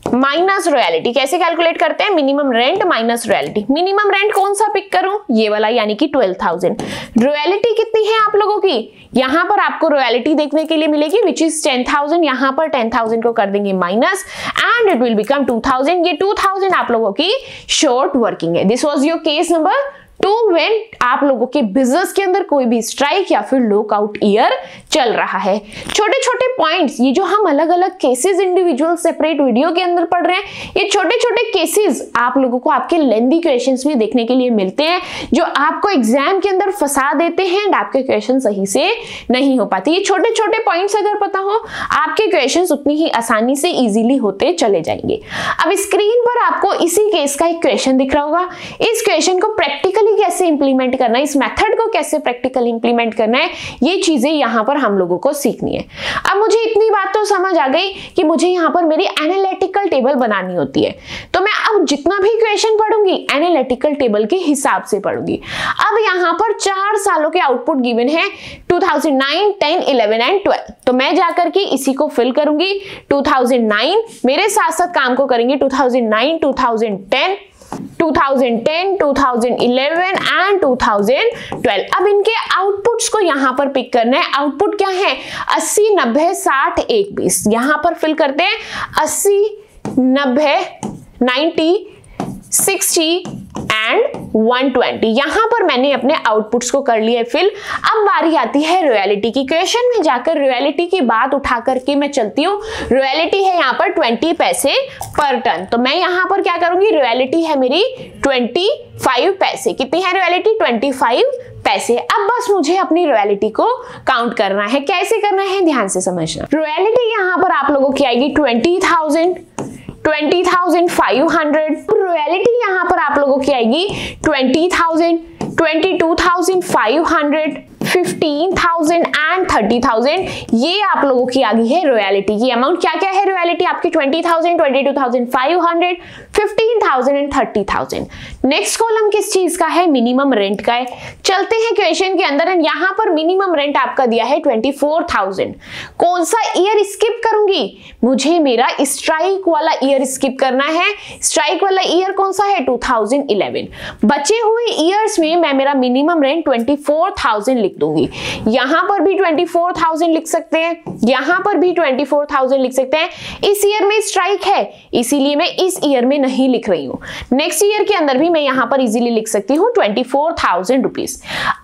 minus royalty. कैसे कैलकुलेट करते हैं? Minimum rent minus royalty. Minimum rent कौन सा पिक करूं? ये वाला, यानी कि 12,000। रॉयल्टी कितनी है आप लोगों की? यहां पर आपको रॉयल्टी देखने के लिए मिलेगी विच इज 10,000। यहां पर 10,000 को कर देंगे minus and it will become 2,000। ये 2,000 आप लोगों की शॉर्ट वर्किंग है। This was your case number 2 when आप लोगों के बिजनेस के अंदर कोई भी स्ट्राइक या फिर लॉकआउट ईयर चल रहा है। छोटे छोटे पॉइंट्स, ये जो हम अलग अलग केसेस इंडिविजुअल सेपरेट वीडियो के अंदर पढ़ रहे हैं, ये छोटे छोटे केसेस आप लोगों को आपके लेंथी क्वेश्चंस में देखने के लिए मिलते हैं जो आपको एग्जाम के अंदर फंसा देते हैं एंड आपके क्वेश्चन सही से नहीं हो पाते। ये छोटे छोटे पॉइंट्स अगर पता हो, आपके क्वेश्चंस उतनी ही आसानी से इजीली होते चले जाएंगे। अब स्क्रीन पर आपको इसी केस का एक क्वेश्चन दिख रहा होगा। इस क्वेश्चन को प्रैक्टिकली कैसे इंप्लीमेंट करना है, इस मेथड को कैसे प्रैक्टिकली इंप्लीमेंट करना है, ये चीजें यहां पर हम लोगों को सीखनी है। अब मुझे इतनी बात तो समझ आ गई कि मुझे यहां पर मेरी एनालिटिकल टेबल बनानी होती है, तो मैं अब जितना भी क्वेश्चन पढ़ूंगी एनालिटिकल टेबल के हिसाब से पढ़ूंगी। अब यहां पर 4 सालों के आउटपुट गिवन है 2009, 10, 11 एंड 12। तो मैं जाकर के इसी को फिल करूंगी। 2009 मेरे साथ साथ काम को करेंगे 2009, 2010, 2010, 2011 एंड 2012। अब इनके आउटपुट्स को यहां पर पिक करना है। आउटपुट क्या है? 80, 90, 60, 1, 20। यहां पर फिल करते हैं 80, 90, 90, 60 एंड 120। यहां पर मैंने अपने आउटपुट्स को कर लिया फिल। अब बारी आती है रॉयल्टी की। क्वेश्चन में जाकर रॉयल्टी की बात उठा करके मैं चलती हूँ। रॉयल्टी है यहां पर 20 पैसे पर टन, तो मैं यहां पर क्या करूंगी? रॉयल्टी है मेरी 25 पैसे। कितनी है रॉयल्टी? 25 पैसे। अब बस मुझे अपनी रॉयल्टी को काउंट करना है। कैसे करना है ध्यान से समझना। रॉयल्टी यहां पर आप लोगों की आएगी 20,000, 20,500। रॉयल्टी यहां पर आप लोगों की आएगी 20,000, 22,500, 15,000 एंड 30,000। ये आप लोगों की आ गई है रॉयल्टी की अमाउंट। क्या क्या है रॉयल्टी आपकी? 20,000, 22,500, 15,000 एंड 30,000। नेक्स्ट कॉलम किस चीज का है? मिनिमम रेंट का है। चलते हैं क्वेश्चन के अंदर एंड यहां पर मिनिमम रेंट आपका दिया है 24,000। कौन सा ईयर स्किप करूंगी? मुझे मेरा स्ट्राइक वाला ईयर स्किप करना है। स्ट्राइक वाला ईयर कौन सा है? 2011। बचे हुए ईयर्स में मैं मेरा मिनिमम रेंट 24,000 लिख दूंगी। यहां पर भी 24,000 लिख सकते हैं, यहां पर भी 24,000 लिख सकते हैं। इस ईयर में स्ट्राइक है इसीलिए मैं इस ईयर में नहीं लिख रही हूं। नेक्स्ट ईयर के अंदर भी मैं यहां पर इजीली लिख सकती हूं 24,000 रुपीज।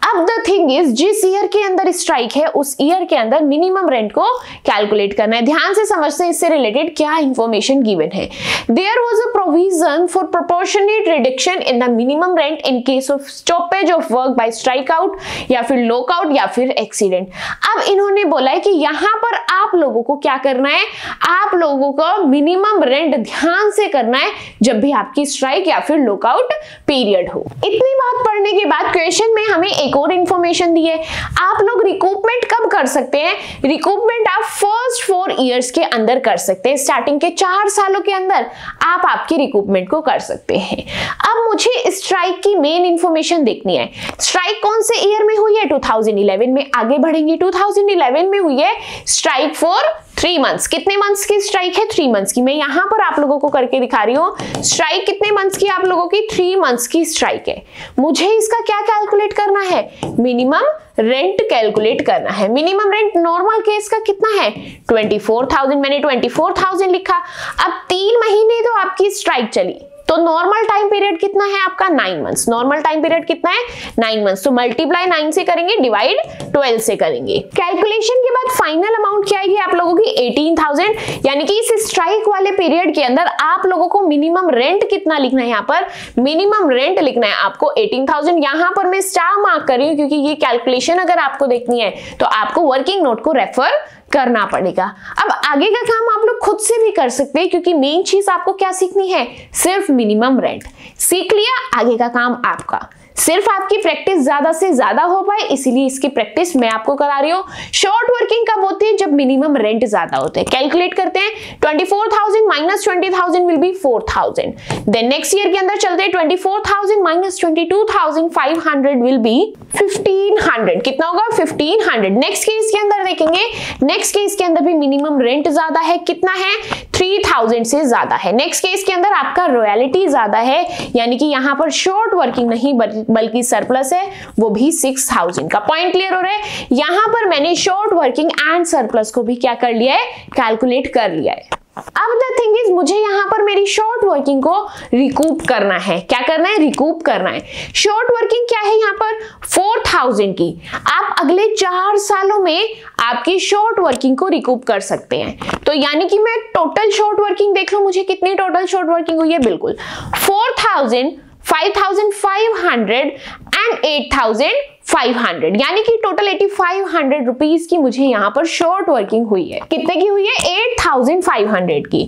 अब द थिंग इज, जिस ईयर के अंदर स्ट्राइक है उस ईयर के अंदर मिनिमम रेंट को कैलकुलेट करना है। ध्यान से समझते हैं इससे रिलेटेड क्या इंफॉर्मेशन गिवन है। There was a provision for proportionate reduction in the minimum rent in case of stoppage of work by strike out या फिर लॉकआउट या फिर एक्सीडेंट। अब इन्होंने बोला है कि यहां पर आप लोगों को क्या करना है? आप लोगों को मिनिमम रेंट ध्यान से करना है जब भी आपकी स्ट्राइक या फिर लॉकआउट पीरियड हो। इतनी बात पढ़ने के बाद क्वेश्चन में हमें एक और इंफॉर्मेशन दी है। आप लोग रिकूपमेंट कब कर सकते हैं? रिकूपमेंट आप फर्स्ट 4 इयर्स के अंदर कर सकते हैं। स्टार्टिंग के 4 सालों के अंदर आप आपके रिकूपमेंट को कर सकते हैं। अब मुझे स्ट्राइक की मेन इंफॉर्मेशन देखनी है। स्ट्राइक कौन से ईयर में हुई है? 2011 में। आगे बढ़ेंगे, 2011 में हुई है स्ट्राइक फॉर 3 मंथ्स। कितने मंथ्स की स्ट्राइक है? 3 मंथ्स की। मैं यहां पर आप लोगों को करके दिखा रही हूं। स्ट्राइक कितने मंथ्स की आप लोगों की? 3 मंथ्स की स्ट्राइक है। मुझे इसका क्या कैलकुलेट करना है? मिनिमम रेंट कैलकुलेट करना है। मिनिमम रेंट नॉर्मल केस का कितना है 24,000, मैंने 24,000 लिखा। अब 3 महीने तो आपकी स्ट्राइक चली, तो नॉर्मल टाइम पीरियड कितना है आपका 9 मंथ्स। नॉर्मल टाइम पीरियड कितना है 9 मंथ्स, तो मल्टीप्लाई 9 से करेंगे, डिवाइड 12 से करेंगे। कैलकुलेशन के बाद फाइनल अमाउंट क्या आएगी आप लोगों की 18,000, यानी कि इस स्ट्राइक वाले पीरियड के अंदर आप लोगों को मिनिमम रेंट कितना लिखना है, यहाँ पर मिनिमम रेंट लिखना है आपको 18,000। यहाँ पर मैं स्टार मार्क कर रही हूँ क्योंकि ये कैलकुलेशन अगर आपको देखनी है तो आपको वर्किंग नोट को रेफर करना पड़ेगा। अब आगे का काम आप लोग खुद से भी कर सकते हैं क्योंकि मेन चीज आपको क्या सीखनी है, सिर्फ मिनिमम रेंट सीख लिया, आगे का काम आपका। सिर्फ आपकी प्रैक्टिस ज्यादा से ज्यादा हो पाए इसीलिए इसकी प्रैक्टिस मैं आपको करा रही हूँ। शॉर्ट वर्किंग कब होती है, जब मिनिमम रेंट ज्यादा होते हैं। कैलकुलेट करते हैं 24,000 minus 20,000 will be 4,000। Then next year के अंदर चलते हैं 24,000 माइनस 22,500 विल बी 1,500। कितना होगा 1,500। नेक्स्ट केस के अंदर देखेंगे, नेक्स्ट केस के अंदर भी मिनिमम रेंट ज्यादा है, कितना है 3,000 से ज्यादा है। नेक्स्ट केस के अंदर आपका रॉयल्टी ज्यादा है, यानी कि यहाँ पर शॉर्ट वर्किंग नहीं बल्कि सरप्लस है, वो भी 6,000 का। पॉइंट क्लियर हो रहा है। यहां पर मैंने शॉर्ट वर्किंग एंड सरप्लस को भी क्या कर लिया है, कैलकुलेट कर लिया है। अब द थिंग इज मुझे यहां पर मेरी शॉर्ट वर्किंग को रिकूप करना है। क्या करना है, रिकूप करना है। शॉर्ट वर्किंग क्या है यहाँ पर 4,000 की। आप अगले 4 सालों में आपकी शॉर्ट वर्किंग को रिकूप कर सकते हैं। तो यानी कि मैं टोटल शॉर्ट वर्किंग देख लूं, मुझे कितनी टोटल शॉर्ट वर्किंग हुई है, बिल्कुल 4,000, 5,500 एंड 8,500, यानी कि टोटल 8,500 रुपीज की मुझे यहाँ पर शॉर्ट वर्किंग हुई है। कितने की हुई है 8,500 की।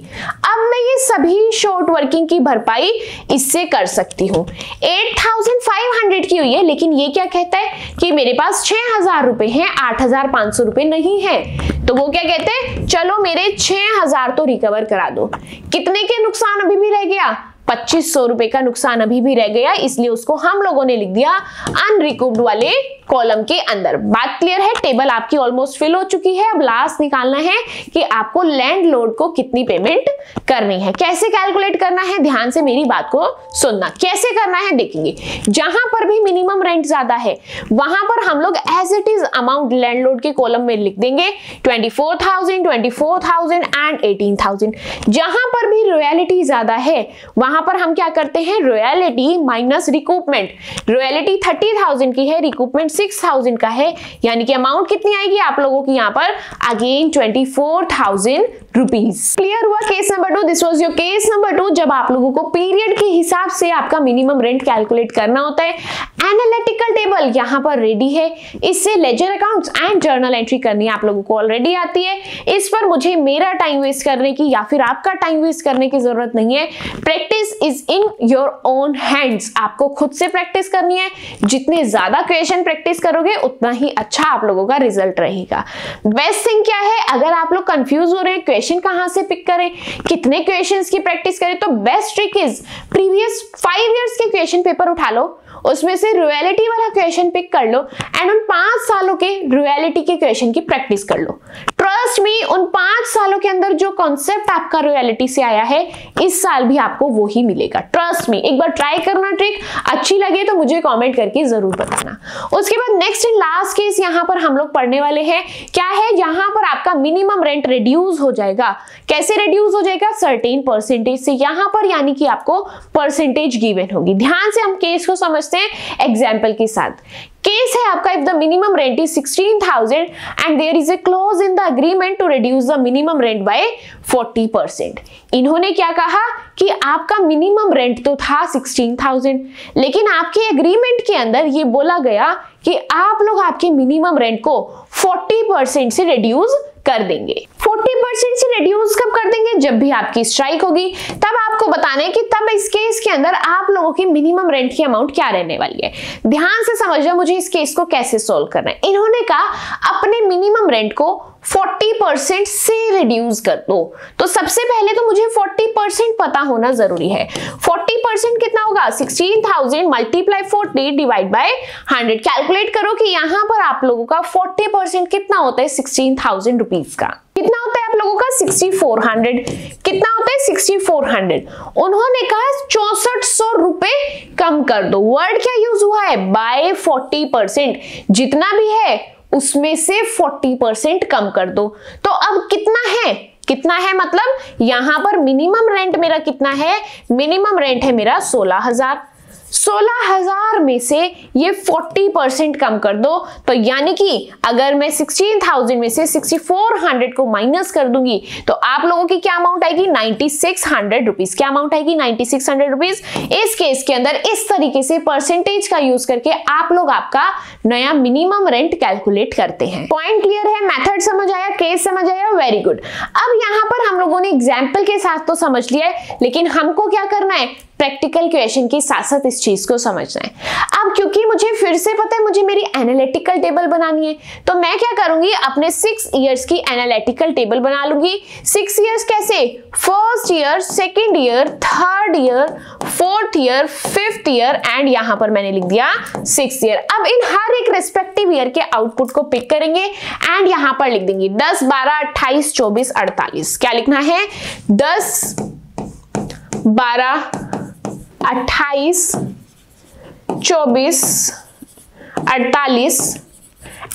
अब मैं ये सभी शॉर्ट वर्किंग की भरपाई इससे कर सकती हूँ। 8,500 की हुई है, लेकिन ये क्या कहता है कि मेरे पास 6,000 रुपए हैं, 8,500 रुपए नहीं है। तो वो क्या कहते हैं, चलो मेरे 6,000 तो रिकवर करा दो। कितने के नुकसान अभी भी रह गया, 2,500 रुपए का नुकसान अभी भी रह गया, इसलिए उसको हम लोगों ने लिख दिया अनरिकूव्ड वाले कॉलम के अंदर। बात क्लियर है। टेबल आपकी ऑलमोस्ट फिल हो चुकी है। अब लास्ट निकालना है कि आपको लैंडलॉर्ड को कितनी पेमेंट करनी है। कैसे कैलकुलेट करना है, ध्यान से मेरी बात को सुनना। कैसे करना है देखेंगे। जहां पर भी मिनिमम रेंट ज्यादा है वहां पर हम लोग as it is amount landlord के कॉलम में लिख देंगे 24,000, 24,000 एंड 18,000। जहां पर भी रॉयल्टी ज्यादा है वहां पर हम क्या करते हैं, रॉयल्टी माइनस रिकूपमेंट। रॉयल्टी 30,000 की है, रिकूपमेंट 6,000 का है, यानी कि अमाउंट कितनी आएगी आप लोगों की यहाँ पर अगेन 24,000 रुपीज। क्लियर हुआ case number 2। This was your case number 2, जब आप लोगों को पीरियड के हिसाब से आपका मिनिमम रेंट कैलकुलेट करना होता है। एनालिटिकल टेबल यहाँ पर रेडी है, इससे ledger accounts and journal entry करनी आप लोगों को ऑलरेडी आती है। इस पर मुझे मेरा टाइम वेस्ट करने की या फिर आपका टाइम वेस्ट करने की जरूरत नहीं है। Practice is in your own hands. आपको खुद से प्रैक्टिस करनी है। जितने ज्यादा क्वेश्चन प्रैक्टिस करोगे उतना ही अच्छा आप लोगों का रिजल्ट रहेगा। बेस्ट थिंग क्या है, अगर आप लोग कंफ्यूज हो रहे हैं क्वेश्चन कहां से पिक करें, कितने क्वेश्चंस की प्रैक्टिस करें, तो best trick is previous 5 years के क्वेश्चन पेपर उठा लो, उसमें से रॉयल्टी वाला क्वेश्चन पिक कर लो एंड उन 5 सालों के रॉयल्टी के क्वेश्चन की प्रैक्टिस कर लो। ट्रस्ट मी, उन 5 सालों के अंदर जो कॉन्सेप्ट आपका रॉयल्टी से आया है इस साल भी आपको वो ही मिलेगा। ट्रस्ट मी, एक बार ट्राई करना ट्रिक, अच्छी लगे तो मुझे कमेंट करके जरूर बताना। उसके बाद नेक्स्ट एंड लास्ट केस यहाँ पर हम लोग पढ़ने वाले हैं। क्या है, यहाँ पर आपका मिनिमम रेंट रिड्यूस हो जाएगा। कैसे रिड्यूस हो जाएगा, सर्टेन परसेंटेज से। यहाँ पर यानी कि आपको परसेंटेज गिवन होगी। ध्यान से हम केस को समझते हैं एग्जाम्पल के साथ। केस है आपका, if the minimum rent is 16,000 and there is a clause in the agreement to reduce the minimum rent by 40%। इन्होंने क्या कहा कि आपका मिनिमम रेंट तो था 16,000, लेकिन आपके एग्रीमेंट के अंदर ये बोला गया कि आप लोग आपके मिनिमम रेंट को 40% से रिड्यूस कर देंगे। 40% से रिड्यूस कब कर देंगे, जब भी आपकी स्ट्राइक होगी। तब आपको बताना है कि तब इस केस के अंदर आप लोगों की मिनिमम रेंट की अमाउंट क्या रहने वाली है। ध्यान से समझना मुझे इस केस को कैसे सोल्व करना है। इन्होंने कहा अपने मिनिमम रेंट को 40% से रिड्यूस कर दो। तो सबसे पहले तो मुझे 40% पता होना जरूरी है। 40% कितना होगा, 16,000 मल्टीप्लाई 40 डिवाइड बाय 100। कैलकुलेट करो कि यहां पर आप लोगों का 40% कितना होता है 16,000 रुपीज का। कितना होता है आप लोगों का 6,400। कितना होता है 6,400। उन्होंने कहा 6,400 रुपए कम कर दो। वर्ड क्या यूज हुआ है? बाय 40%। जितना भी है उसमें से 40% कम कर दो। तो अब कितना है? कितना है मतलब यहां पर मिनिमम रेंट मेरा कितना है? मिनिमम रेंट है मेरा 16,000। 16,000 में से ये 40% कम कर दो, तो यानी कि अगर मैं 16,000 में से 6400 को माइनस कर दूंगी तो आप लोगों की क्या अमाउंट आएगी? 9600 रुपीज। क्या अमाउंट आएगी? 9600 रुपीज। इस केस के अंदर इस तरीके से परसेंटेज का यूज करके आप लोग आपका नया मिनिमम रेंट कैलकुलेट करते हैं। पॉइंट क्लियर है? मेथड समझ आया? केस समझ आया? Very good. अब यहां पर हम लोगों ने एग्जाम्पल के साथ तो समझ लिया है, लेकिन हमको क्या करना है? प्रैक्टिकल क्वेश्चन के साथ साथ इस चीज को समझना है। अब क्योंकि मुझे फिर से पता है मुझे मेरी एनालिटिकल टेबल बनानी है, तो मैं क्या करूंगी? अपने 6 इयर्स की एनालिटिकल टेबल बना लूंगी। 6 इयर्स कैसे? First year, second year, third year, fourth year, fifth year and यहां पर मैंने लिख दिया 6 ईयर। अब इन हर एक रिस्पेक्टिव ईयर के आउटपुट को पिक करेंगे एंड यहां पर लिख देंगे 10, 12, 28, 24, 48। क्या लिखना है? 10, 12, 28, 24, 48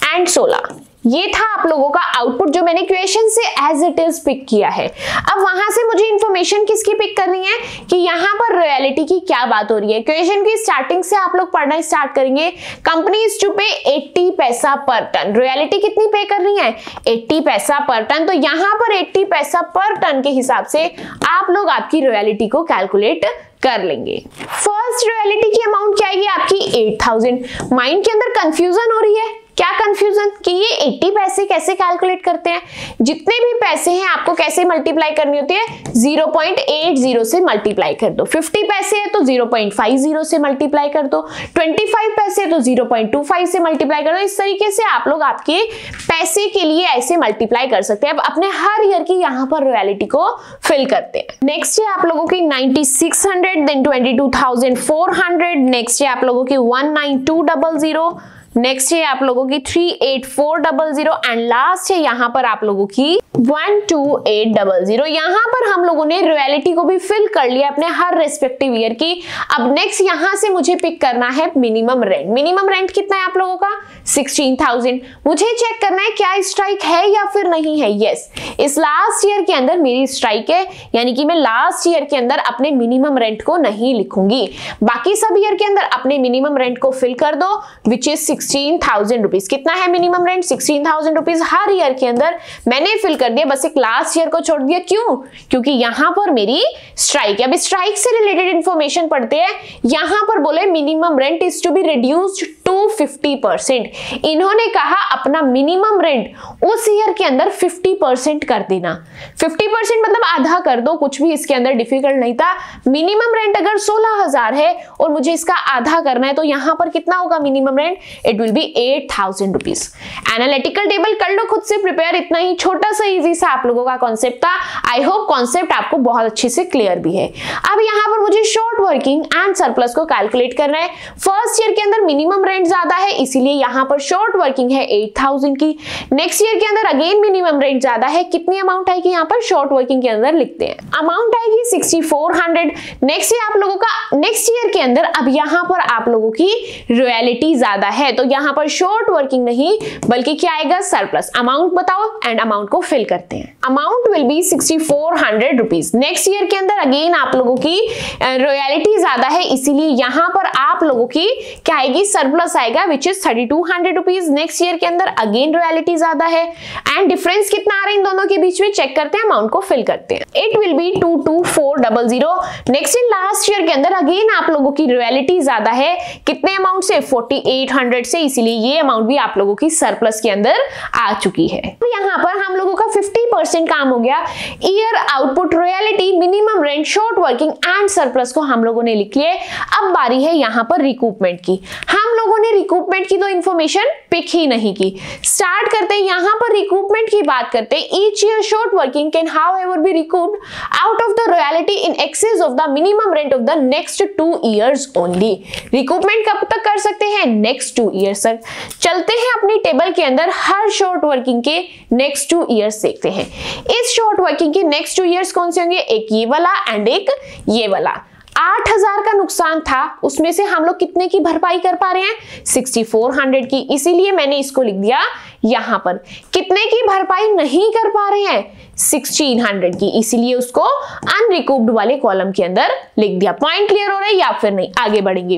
एंड 16। ये था आप लोगों का आउटपुट जो मैंने क्वेश्चन से एज इट इज पिक किया है। अब वहां से मुझे इंफॉर्मेशन किसकी पिक करनी है कि यहां पर रॉयल्टी की क्या बात हो रही है। क्वेश्चन की स्टार्टिंग से आप लोग पढ़ना स्टार्ट करेंगे। कंपनी इज टू पे 80 पैसा पर टन। रॉयल्टी कितनी पे कर रही है? 80 पैसा पर टन। तो यहां पर 80 पैसा पर टन के हिसाब से आप लोग आपकी रॉयल्टी को कैलकुलेट कर लेंगे। फर्स्ट रॉयल्टी की अमाउंट क्या आएगी आपकी? 8000। माइंड के अंदर कंफ्यूजन हो रही है? क्या कंफ्यूजन कि ये 80 पैसे कैसे कैलकुलेट करते हैं? जितने भी पैसे हैं आपको कैसे मल्टीप्लाई करनी होती है? 0.80 से मल्टीप्लाई कर दो। 50 पैसे है तो 0.50 से मल्टीप्लाई कर दो। 25 पैसे है तो 0.25 से मल्टीप्लाई कर दो। इस तरीके से आप लोग आपके पैसे के लिए ऐसे मल्टीप्लाई कर सकते हैं। अब अपने हर ईयर की यहाँ पर रॉयल्टी को फिल करते हैं। नेक्स्ट है आप लोगों की 9600, देन 22,400, नेक्स्ट है आप लोगों की 19200, नेक्स्ट है आप लोगों की 38400 एंड लास्ट है यहां पर आप लोगों की 12800। यहां पर हम लोगों ने रॉयल्टी को भी फिल कर लिया अपने हर रेस्पेक्टिव ईयर की। अब नेक्स्ट यहां से मुझे पिक करना है मिनिमम रेंट। मिनिमम रेंट कितना है आप लोगों का? 16,000। मुझे चेक करना है क्या स्ट्राइक है या फिर नहीं है। यस, इस लास्ट ईयर के अंदर मेरी स्ट्राइक है, यानी कि मैं लास्ट ईयर के अंदर अपने मिनिमम रेंट को नहीं लिखूंगी। बाकी सब ईयर के अंदर अपने मिनिमम रेंट को फिल कर दो, विच इज 16,000 रुपीज। कितना है मिनिमम रेंट? 16,000 रुपीज हर ईयर के अंदर मैंने फिल कर दिया, बस एक लास्ट ईयर को छोड़ दिया। क्यों? क्योंकि यहां पर मेरी स्ट्राइक है। अब स्ट्राइक से रिलेटेड इंफॉर्मेशन पढ़ते हैं। यहां पर बोले minimum rent is to be reduced to 50%। इन्होंने कहा अपना मिनिमम रेंट उस ईयर के अंदर 50% कर देना। 50% मतलब आधा कर दो, कुछ भी इसके अंदर डिफिकल्ट नहीं था। मिनिमम रेंट अगर 16,000 है और मुझे इसका आधा करना है तो यहां पर कितना होगा minimum rent? It will be 8,000 rupees. Analytical table कर लो खुद से प्रिपेयर। इतना ही छोटा सा इजी सा आप लोगों का कॉन्सेप्ट था। आई होप कॉन्सेप्ट आपको बहुत अच्छे से क्लियर भी है। अब यहां पर मुझे शॉर्ट वर्किंग एंड सरप्लस को कैलकुलेट करना है। फर्स्ट ईयर के अंदर मिनिमम रेंट ज्यादा है, इसीलिए यहां पर शॉर्ट वर्किंग है 8,000 की। नेक्स्ट ईयर के अंदर अगेन मिनिमम रेंट ज्यादा है, कितनी अमाउंट आएगी यहां पर शॉर्ट वर्किंग के अंदर लिखते हैं। अमाउंट आएगी 6400। नेक्स्ट ईयर आप लोगों का नेक्स्ट ईयर के अंदर अब यहां पर आप लोगों की रॉयल्टी ज्यादा है, तो यहां पर शॉर्ट वर्किंग नहीं बल्कि क्या आएगा? सरप्लस। अमाउंट बताओ एंड अमाउंट को फिल करते हैं। Amount will be 6400 rupees. Next year के अंदर अगेन आप लोगों की रॉयल्टी ज्यादा है, इसीलिए यहां पर आप लोगों की क्या आएगी? सरप्लस आएगा, which is 3200 rupees. Next year के अंदर अगेन रॉयल्टी ज्यादा है एंड डिफरेंस कितना आ रहा है इन दोनों के बीच में चेक करते हैं, अमाउंट को फिल करते हैं। It will be 22400। Next in last year के अंदर अगेन आप लोगों की रॉयल्टी ज्यादा है, कितने अमाउंट से? 4800 से, इसीलिए ये अमाउंट भी आप लोगों की सरप्लस के अंदर आ चुकी है। तो यहाँ पर हम लोगों का 50% काम हो गया। Year, output, royalty, minimum rent, short working and surplus को हम लोगों ने लिख लिए। अब बारी है यहाँ पर रिकूपमेंट की। हम लोगों ने रिकूपमेंट की तो इंफॉर्मेशन पिक ही नहीं की। स्टार्ट करते हैं यहाँ पर रिकूपमेंट की बात करते हैं। Each year short working can however be recouped out of the royalty in excess of the minimum rent of the next 2 years only. Recoupment कब तक कर सकते हैं? नेक्स्ट 2 इयर्स तक। चलते हैं अपनी टेबल के अंदर हर शॉर्ट वर्किंग के नेक्स्ट 2 इयर्स देखते हैं। इस शॉर्ट वर्किंग के नेक्स्ट 2 इयर्स कौन से होंगे? एक ये वाला एंड एक ये वाला। 8000 का नुकसान था, उसमें से हम लोग कितने की भरपाई कर पा रहे हैं? 6400 की, इसीलिए मैंने इसको लिख दिया यहां पर। कितने की भरपाई नहीं कर पा रहे हैं? 1600 की, इसीलिए उसको अनरिकूव्ड वाले कॉलम के अंदर लिख दिया। पॉइंट क्लियर हो रहा है या फिर नहीं? आगे बढ़ेंगे।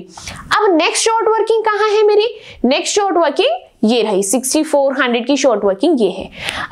अब नेक्स्ट शॉर्ट वर्किंग कहां है मेरी? नेक्स्ट शॉर्ट वर्किंग ये रही, 6400 की शॉर्ट वर्किंग ये है।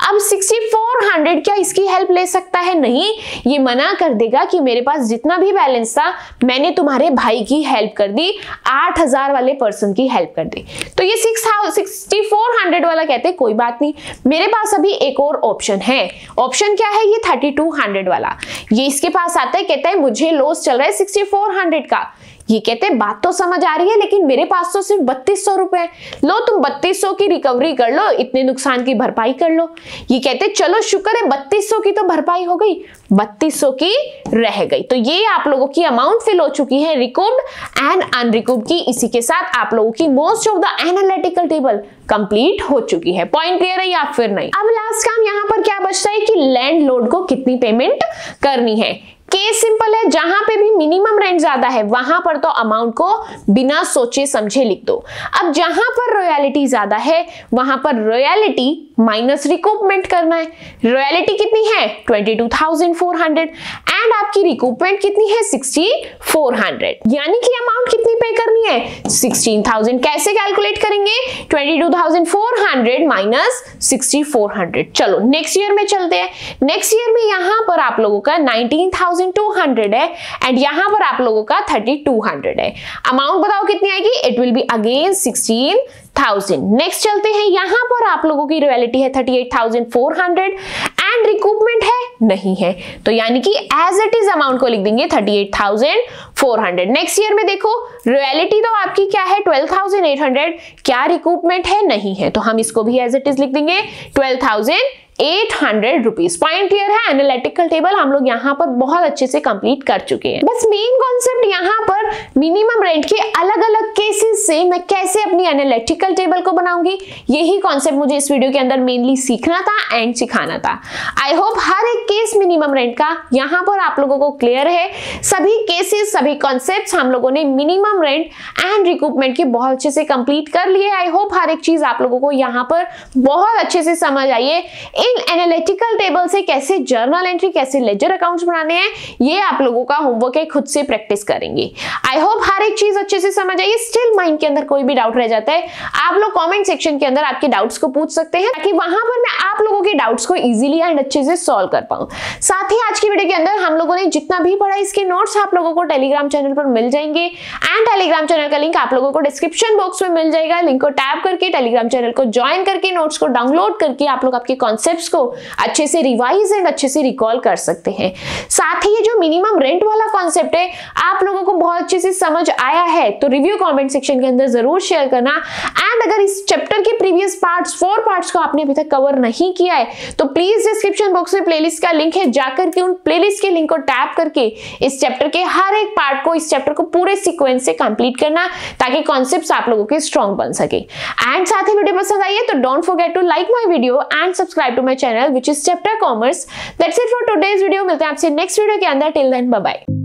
अब 6400 क्या इसकी हेल्प ले सकता है? नहीं, ये मना कर देगा कि मेरे पास जितना भी बैलेंस था मैंने तुम्हारे भाई की हेल्प कर दी, 8000 वाले पर्सन की हेल्प कर दी। तो ये 6400 वाला कहते हैं कोई बात नहीं, मेरे पास अभी एक और ऑप्शन है। ऑप्शन क्या है? ये 3200 वाला। ये इसके पास आता है, कहता है मुझे लॉस चल रहा है 6400 का। ये कहते हैं बात तो समझ आ रही है, लेकिन मेरे पास तो सिर्फ 3200 रुपए है। लो तुम 3200 की रिकवरी कर लो, इतने नुकसान की भरपाई कर लो। ये कहते चलो शुक्र है 3200 की तो भरपाई हो गई, 3200 की रह गई। तो ये आप लोगों की अमाउंट फिल हो चुकी है, रिकूव्ड एंड अनरिकूव्ड की। इसी के साथ आप लोगों की most of the analytical table complete हो चुकी है। पॉइंट क्लियर है या फिर नहीं? अब लास्ट काम यहां पर क्या बचता है कि लैंडलॉर्ड को कितनी पेमेंट करनी है। केस सिंपल है, जहां पे भी मिनिमम रेंट ज्यादा है वहां पर तो अमाउंट को बिना सोचे समझे लिख दो। अब जहां पर रॉयल्टी ज्यादा है वहां पर रॉयल्टी माइनस रिकूपमेंट करना है। रॉयल्टी कितनी है? 22,400 एंड आपकी रिकूपमेंट कितनी है? 6,400, यानी कि अमाउंट कितनी पे करनी है? 16,000। कैसे कैलकुलेट करेंगे? 22,400 माइनस 6,400। चलो नेक्स्ट ईयर में चलते हैं। नेक्स्ट ईयर में यहां पर आप लोगों का 19,200 है एंड यहां पर आप लोगों का 3,200 है। अमाउंट बताओ कितनी आएगी? It will be again 16,000। Next चलते हैं, यहां पर आप लोगों की रॉयल्टी है 38,400 एंड रिकूपमेंट है नहीं है, तो यानी कि एज इट इज अमाउंट को लिख देंगे 38,400। नेक्स्ट ईयर में देखो रॉयल्टी तो आपकी क्या है? 12,800। क्या रिकूपमेंट है? नहीं है, तो हम इसको भी एज इट इज लिख देंगे 12,800 रुपीज। पॉइंट क्लियर है? एनालिटिकल टेबल हम लोग यहाँ पर बहुत अच्छे से कंप्लीट कर चुके हैं। बस मेन कॉन्सेप्ट यहाँ पर मिनिमम रेंट के अलग अलग केसेस से मैं कैसे अपनी एनालिटिकल टेबल को बनाऊंगी, यही कॉन्सेप्ट मुझे इस वीडियो के अंदर मेनली सीखना था एंड सिखाना था। आई होप हर एक केस मिनिमम रेंट का यहाँ पर आप लोगों को क्लियर है। सभी केसेस, सभी कॉन्सेप्ट हम लोगों ने मिनिमम रेंट एंड रिकूपमेंट के बहुत अच्छे से कंप्लीट कर लिए। आई होप हर एक चीज आप लोगों को यहाँ पर बहुत अच्छे से समझ आई है। इन एनालिटिकल टेबल से कैसे जर्नल एंट्री, कैसे लेजर अकाउंट्स बनाने हैं, ये आप लोगों का होमवर्क है, खुद से प्रैक्टिस करेंगे। आई होप हर एक चीज अच्छे से समझ आई। स्टिल माइंड के अंदर कोई भी डाउट रह जाता है, आप लोग कमेंट सेक्शन के अंदर आपके डाउट्स को पूछ सकते हैं, ताकि वहां पर मैं आप लोगों के डाउट्स को इजीली एंड अच्छे से सॉल्व कर पाऊं। साथ ही आज की वीडियो के अंदर हम लोगों ने जितना भी पढ़ा इसके नोट्स आप लोगों को टेलीग्राम चैनल पर मिल जाएंगे एंड टेलीग्राम चैनल का लिंक आप लोगों को डिस्क्रिप्शन बॉक्स में मिल जाएगा। लिंक को टैप करके टेलीग्राम चैनल को ज्वाइन करके नोट्स को डाउनलोड करके आप लोग आपके कॉन्सेप्ट्स को अच्छे से रिवाइज एंड अच्छे से रिकॉल कर सकते हैं। साथ ही ये जो मिनिमम रेंट वाला कॉन्सेप्ट है आप लोगों को बहुत अच्छे से समझ आया है तो रिव्यू कमेंट सेक्शन के अंदर जरूर शेयर करना। एंड अगर इस चैप्टर के प्रीवियस पार्ट्स 4 पार्ट्स को आपने अभी तक कवर नहीं किया है तो प्लीज डिस्क्रिप्शन बॉक्स में प्लेलिस्ट का लिंक है, जाकर के उन प्लेलिस्ट के लिंक को टैप करके इस चैप्टर के हर एक पार्ट को, इस चैप्टर को पूरे सीक्वेंस से कंप्लीट करना, ताकि कॉन्सेप्ट्स आप लोगों के स्ट्रॉन्ग बन सके। एंड साथ ही वीडियो पसंद आई है तो don't forget to like my video and subscribe to my channel which is chapter commerce. That's it for today's video. मिलते हैं आपसे नेक्स्ट वीडियो के अंदर। Till then bye bye.